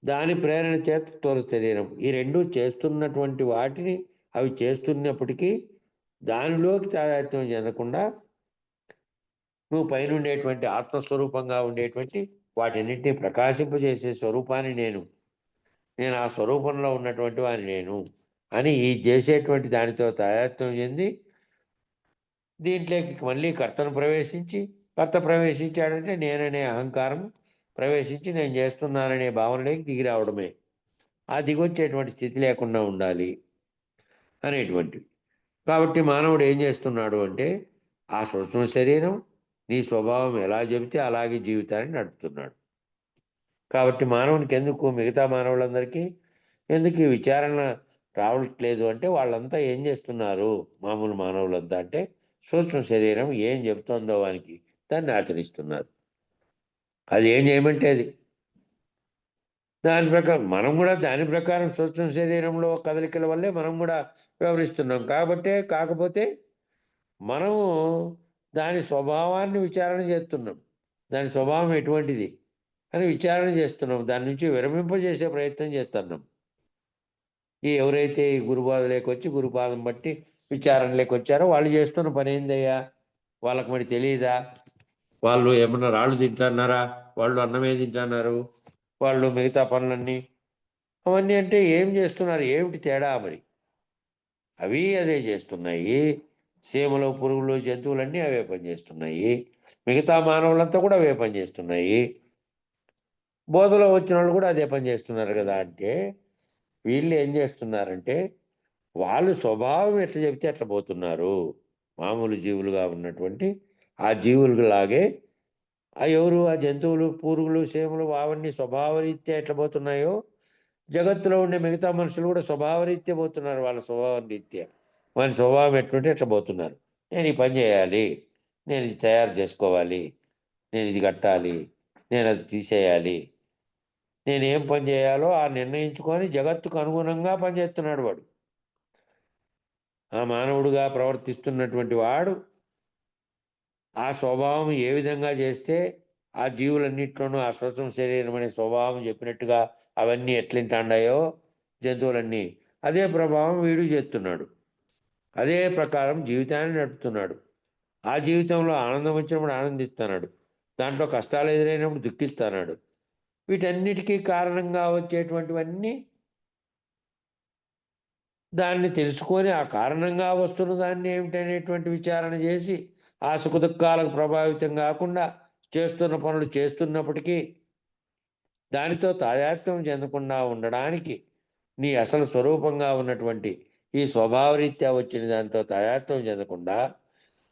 దాని ప్రేరణ చేత స్థూల శరీరం, ఈ రెండు చేస్తున్నటువంటి వాటిని అవి చేస్తున్నప్పటికీ దానిలోకి తాదాత్మ్యం చెందకుండా నువ్వు పైన ఉండేటువంటి ఆత్మస్వరూపంగా ఉండేటువంటి వాటిన్నింటినీ ప్రకాశింపజేసే స్వరూపాన్ని నేను ఆ స్వరూపంలో ఉన్నటువంటి వాడిని నేను అని ఈ చేసేటువంటి దానితో తాదాత్మ్యం చెంది దీంట్లోకి మళ్ళీ కర్త ప్రవేశించాడంటే నేననే అహంకారం ప్రవేశించి నేను చేస్తున్నాననే భావనలోకి దిగి రావడమే. ఆ దిగొచ్చేటువంటి స్థితి లేకుండా ఉండాలి అనేటువంటివి. కాబట్టి మానవుడు ఏం చేస్తున్నాడు అంటే ఆ సూక్ష్మ శరీరం నీ స్వభావం ఎలా చెబితే అలాగే జీవితాన్ని నడుపుతున్నాడు. కాబట్టి మానవునికి ఎందుకు, మిగతా మానవులందరికీ ఎందుకు ఈ విచారణ రావట్లేదు అంటే వాళ్ళంతా ఏం చేస్తున్నారు, మామూలు మానవులంతా అంటే సూక్ష్మ శరీరం ఏం చెబుతోందో వానికి దాన్ని ఆచరిస్తున్నారు. అది ఏం చేయమంటే అది దాని ప్రకారం మనం కూడా దాని ప్రకారం సూక్ష్మ శరీరంలో కదలికల వల్లే మనం కూడా వ్యవహరిస్తున్నాం. కాకపోతే మనము దాని స్వభావాన్ని విచారణ చేస్తున్నాం, దాని స్వభావం ఎటువంటిది అని విచారణ చేస్తున్నాం, దాని నుంచి విరమింపజేసే ప్రయత్నం చేస్తున్నాం. ఎవరైతే ఈ గురుపాదం గురుపాదం బట్టి విచారణలోకి వచ్చారో వాళ్ళు చేస్తున్న పని ఏందయ్యా, వాళ్ళకి మరి తెలియదా? వాళ్ళు ఏమన్నా రాళ్ళు తింటున్నారా, వాళ్ళు అన్నమే తింటున్నారు, వాళ్ళు మిగతా పనులన్నీ అవన్నీ అంటే ఏం చేస్తున్నారు, ఏమిటి తేడా? మరి అవి అదే చేస్తున్నాయి. చీమలు, పురుగులు, జంతువులన్నీ అవే పనిచేస్తున్నాయి. మిగతా మానవులంతా కూడా అవే పనిచేస్తున్నాయి. బోధలో వచ్చిన వాళ్ళు కూడా అదే పని చేస్తున్నారు కదా. అంటే వీళ్ళు ఏం చేస్తున్నారంటే వాళ్ళు స్వభావం ఎట్లా చెబితే అట్లా పోతున్నారు. మామూలు జీవులుగా ఉన్నటువంటి ఆ జీవులలాగే ఎవరు ఆ జంతువులు, పురుగులు, చీమలు అవన్నీ స్వభావరీత్యా ఎట్లా పోతున్నాయో జగత్తులో ఉండే మిగతా మనుషులు కూడా స్వభావరీత్యా పోతున్నారు. వాళ్ళ స్వభావం రీత్యా వాళ్ళ స్వభావం ఎట్లుంటే ఎట్లా పోతున్నారు. నేను ఈ పని చేయాలి, నేను ఇది తయారు చేసుకోవాలి, నేను ఇది కట్టాలి, నేను అది తీసేయాలి, నేను ఏం పని చేయాలో ఆ నిర్ణయించుకొని జగత్తుకు అనుగుణంగా పనిచేస్తున్నాడు వాడు. ఆ మానవుడుగా ప్రవర్తిస్తున్నటువంటి వాడు ఆ స్వభావం ఏ విధంగా చేస్తే ఆ జీవులన్నింటిలోనూ ఆ సూక్ష్మ శరీరం అనే స్వభావం చెప్పినట్టుగా అవన్నీ ఎట్లింటాడాయో జంతువులన్నీ అదే ప్రభావం వీడు చేస్తున్నాడు. అదే ప్రకారం జీవితాన్ని నడుపుతున్నాడు. ఆ జీవితంలో ఆనందం వచ్చినప్పుడు ఆనందిస్తున్నాడు, దాంట్లో కష్టాలు ఎదురైనప్పుడు దుఃఖిస్తున్నాడు. వీటన్నిటికీ కారణంగా వచ్చేటువంటివన్నీ దాన్ని తెలుసుకొని ఆ కారణంగా వస్తున్న దాన్ని ఏమిటనేటువంటి విచారణ చేసి ఆ సుఖదుఖాలకు ప్రభావితం కాకుండా చేస్తున్న పనులు చేస్తున్నప్పటికీ దానితో తాదాత్మ్యం చెందకుండా ఉండడానికి నీ అసలు స్వరూపంగా ఉన్నటువంటి ఈ స్వభావరీత్యా వచ్చిన దానితో తాదాత్మ్యం చెందకుండా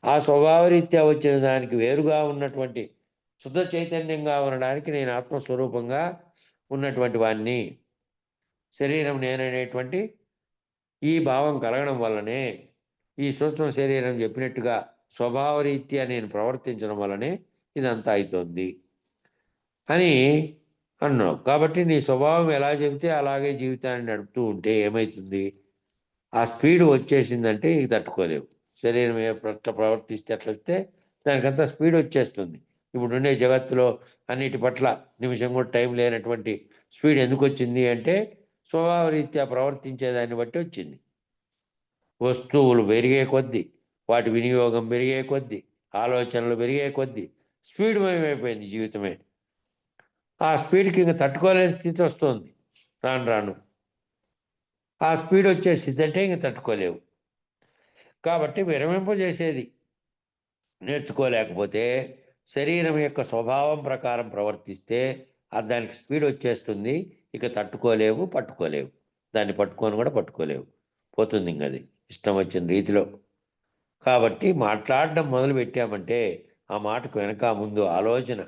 ఆ స్వభావరీత్యా వచ్చిన దానికి వేరుగా ఉన్నటువంటి శుద్ధ చైతన్యంగా ఉండడానికి నేను ఆత్మస్వరూపంగా ఉన్నటువంటి వాణ్ణి, శరీరం నేననేటువంటి ఈ భావం కలగడం వల్లనే ఈ సూక్ష్మ శరీరం చెప్పినట్టుగా స్వభావరీత్యా నేను ప్రవర్తించడం వల్లనే ఇదంతా అవుతుంది అని అన్నావు. కాబట్టి నీ స్వభావం ఎలా చెబితే అలాగే జీవితాన్ని నడుపుతూ ఉంటే ఏమవుతుంది, ఆ స్పీడ్ వచ్చేసిందంటే ఇక తట్టుకోలేవు. శరీరం ప్రవర్తిస్తే అట్లా వస్తే దానికంతా స్పీడ్ వచ్చేస్తుంది. ఇప్పుడు ఉండే జగత్తులో అన్నిటి పట్ల నిమిషం కూడా టైం లేనటువంటి స్పీడ్ ఎందుకు వచ్చింది అంటే స్వభావరీత్యా ప్రవర్తించేదాన్ని బట్టి వచ్చింది. వస్తువులు పెరిగే కొద్దీ, వాటి వినియోగం పెరిగే కొద్దీ, ఆలోచనలు పెరిగే కొద్దీ స్పీడ్ మయమైపోయింది జీవితమే. ఆ స్పీడ్కి ఇంక తట్టుకోలేని స్థితి వస్తుంది రాను రాను. ఆ స్పీడ్ వచ్చేసిందంటే ఇంక తట్టుకోలేవు. కాబట్టి విరమింపజేసేది నేర్చుకోలేకపోతే శరీరం యొక్క స్వభావం ప్రకారం ప్రవర్తిస్తే దానికి స్పీడ్ వచ్చేస్తుంది. ఇక తట్టుకోలేవు, పట్టుకోలేవు. దాన్ని పట్టుకొని కూడా పట్టుకోలేవు, పోతుంది ఇంక అది ఇష్టం వచ్చిన రీతిలో. కాబట్టి మాట్లాడడం మొదలు పెట్టామంటే ఆ మాటకు వెనక ముందు ఆలోచన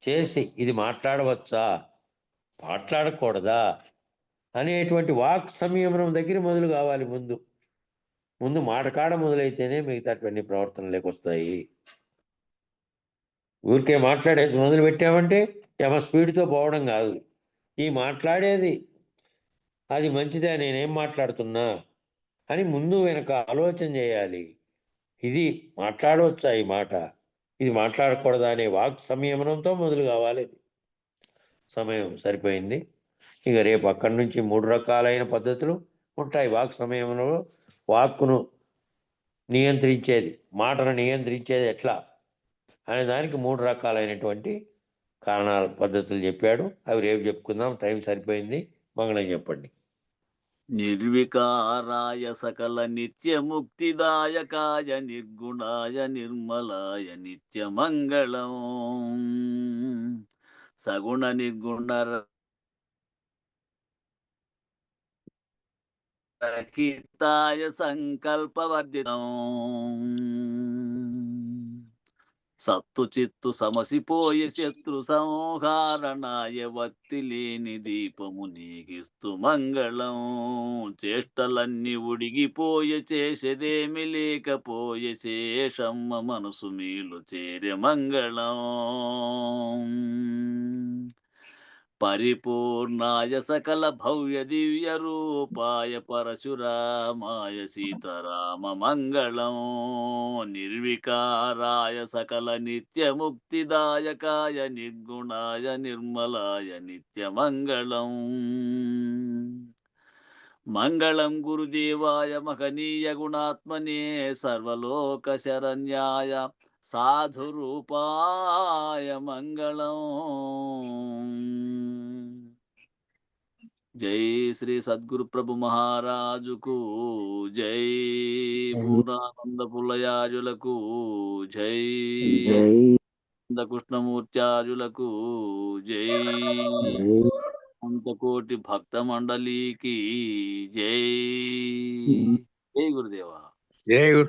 చేసి ఇది మాట్లాడవచ్చా, మాట్లాడకూడదా అనేటువంటి వాక్ సంయమనం దగ్గర మొదలు కావాలి. ముందు మాటకాడ మొదలైతేనే మిగతాటువంటి ప్రవర్తనలోకి వస్తాయి. ఊరికే మాట్లాడేది మొదలు పెట్టామంటే యమ స్పీడ్తో పోవడం కాదు. ఈ మాట్లాడేది అది మంచిదే, నేనేం మాట్లాడుతున్నా అని ముందు వెనక ఆలోచన చేయాలి. ఇది మాట్లాడవచ్చా, ఈ మాట ఇది మాట్లాడకూడదా అనే వాక్ సంయమనంతో మొదలు కావాలి. సమయం సరిపోయింది. ఇక రేపు అక్కడి నుంచి 3 రకాలైన పద్ధతులు ఉంటాయి వాక్ సమయంలో. వాక్కును నియంత్రించేది, మాటను నియంత్రించేది ఎట్లా అనే దానికి 3 రకాలైనటువంటి కారణాలు, పద్ధతులు చెప్పాడు. అవి రేపు చెప్పుకుందాం. టైం సరిపోయింది. మంగళం చెప్పండి. నిర్వికారాయ సకల నిత్యముక్తిదాయకాయ నిర్గుణాయ నిర్మలాయ నిత్యమంగళం సగుణ నిర్గుణ రహితాయ సంకల్పవర్జితం సత్తు చిత్తు సమసిపోయే శత్రు సంహారణాయ వత్తి లేని దీపము నీగిస్తూ మంగళం చేష్టలన్నీ ఉడిగిపోయే చేసేదేమి లేకపోయే శేషమ్మ మనసు మీలు చేరే మంగళం పరిపూర్ణాయ సకల భవ్య దివ్య రూపాయ పరశురామాయ సీతారామ మంగళం నిర్వికారాయ సకల నిత్యముక్తిదాయకాయ నిర్గుణాయ నిర్మలాయ నిత్యమంగళం మంగళం గురుదేవాయ మహనీయ గుణాత్మనే సర్వలోక శరణ్యాయ సాధురూపాయ మంగళం. జై శ్రీ సద్గురు ప్రభు మహారాజుకు జై. పూర్ణానంద పుల్లయాజులకు జై. కృష్ణమూర్త్యాజులకు జై. అంతకోటి భక్త మండలికి జై. జై గురుదేవా. జై గురు.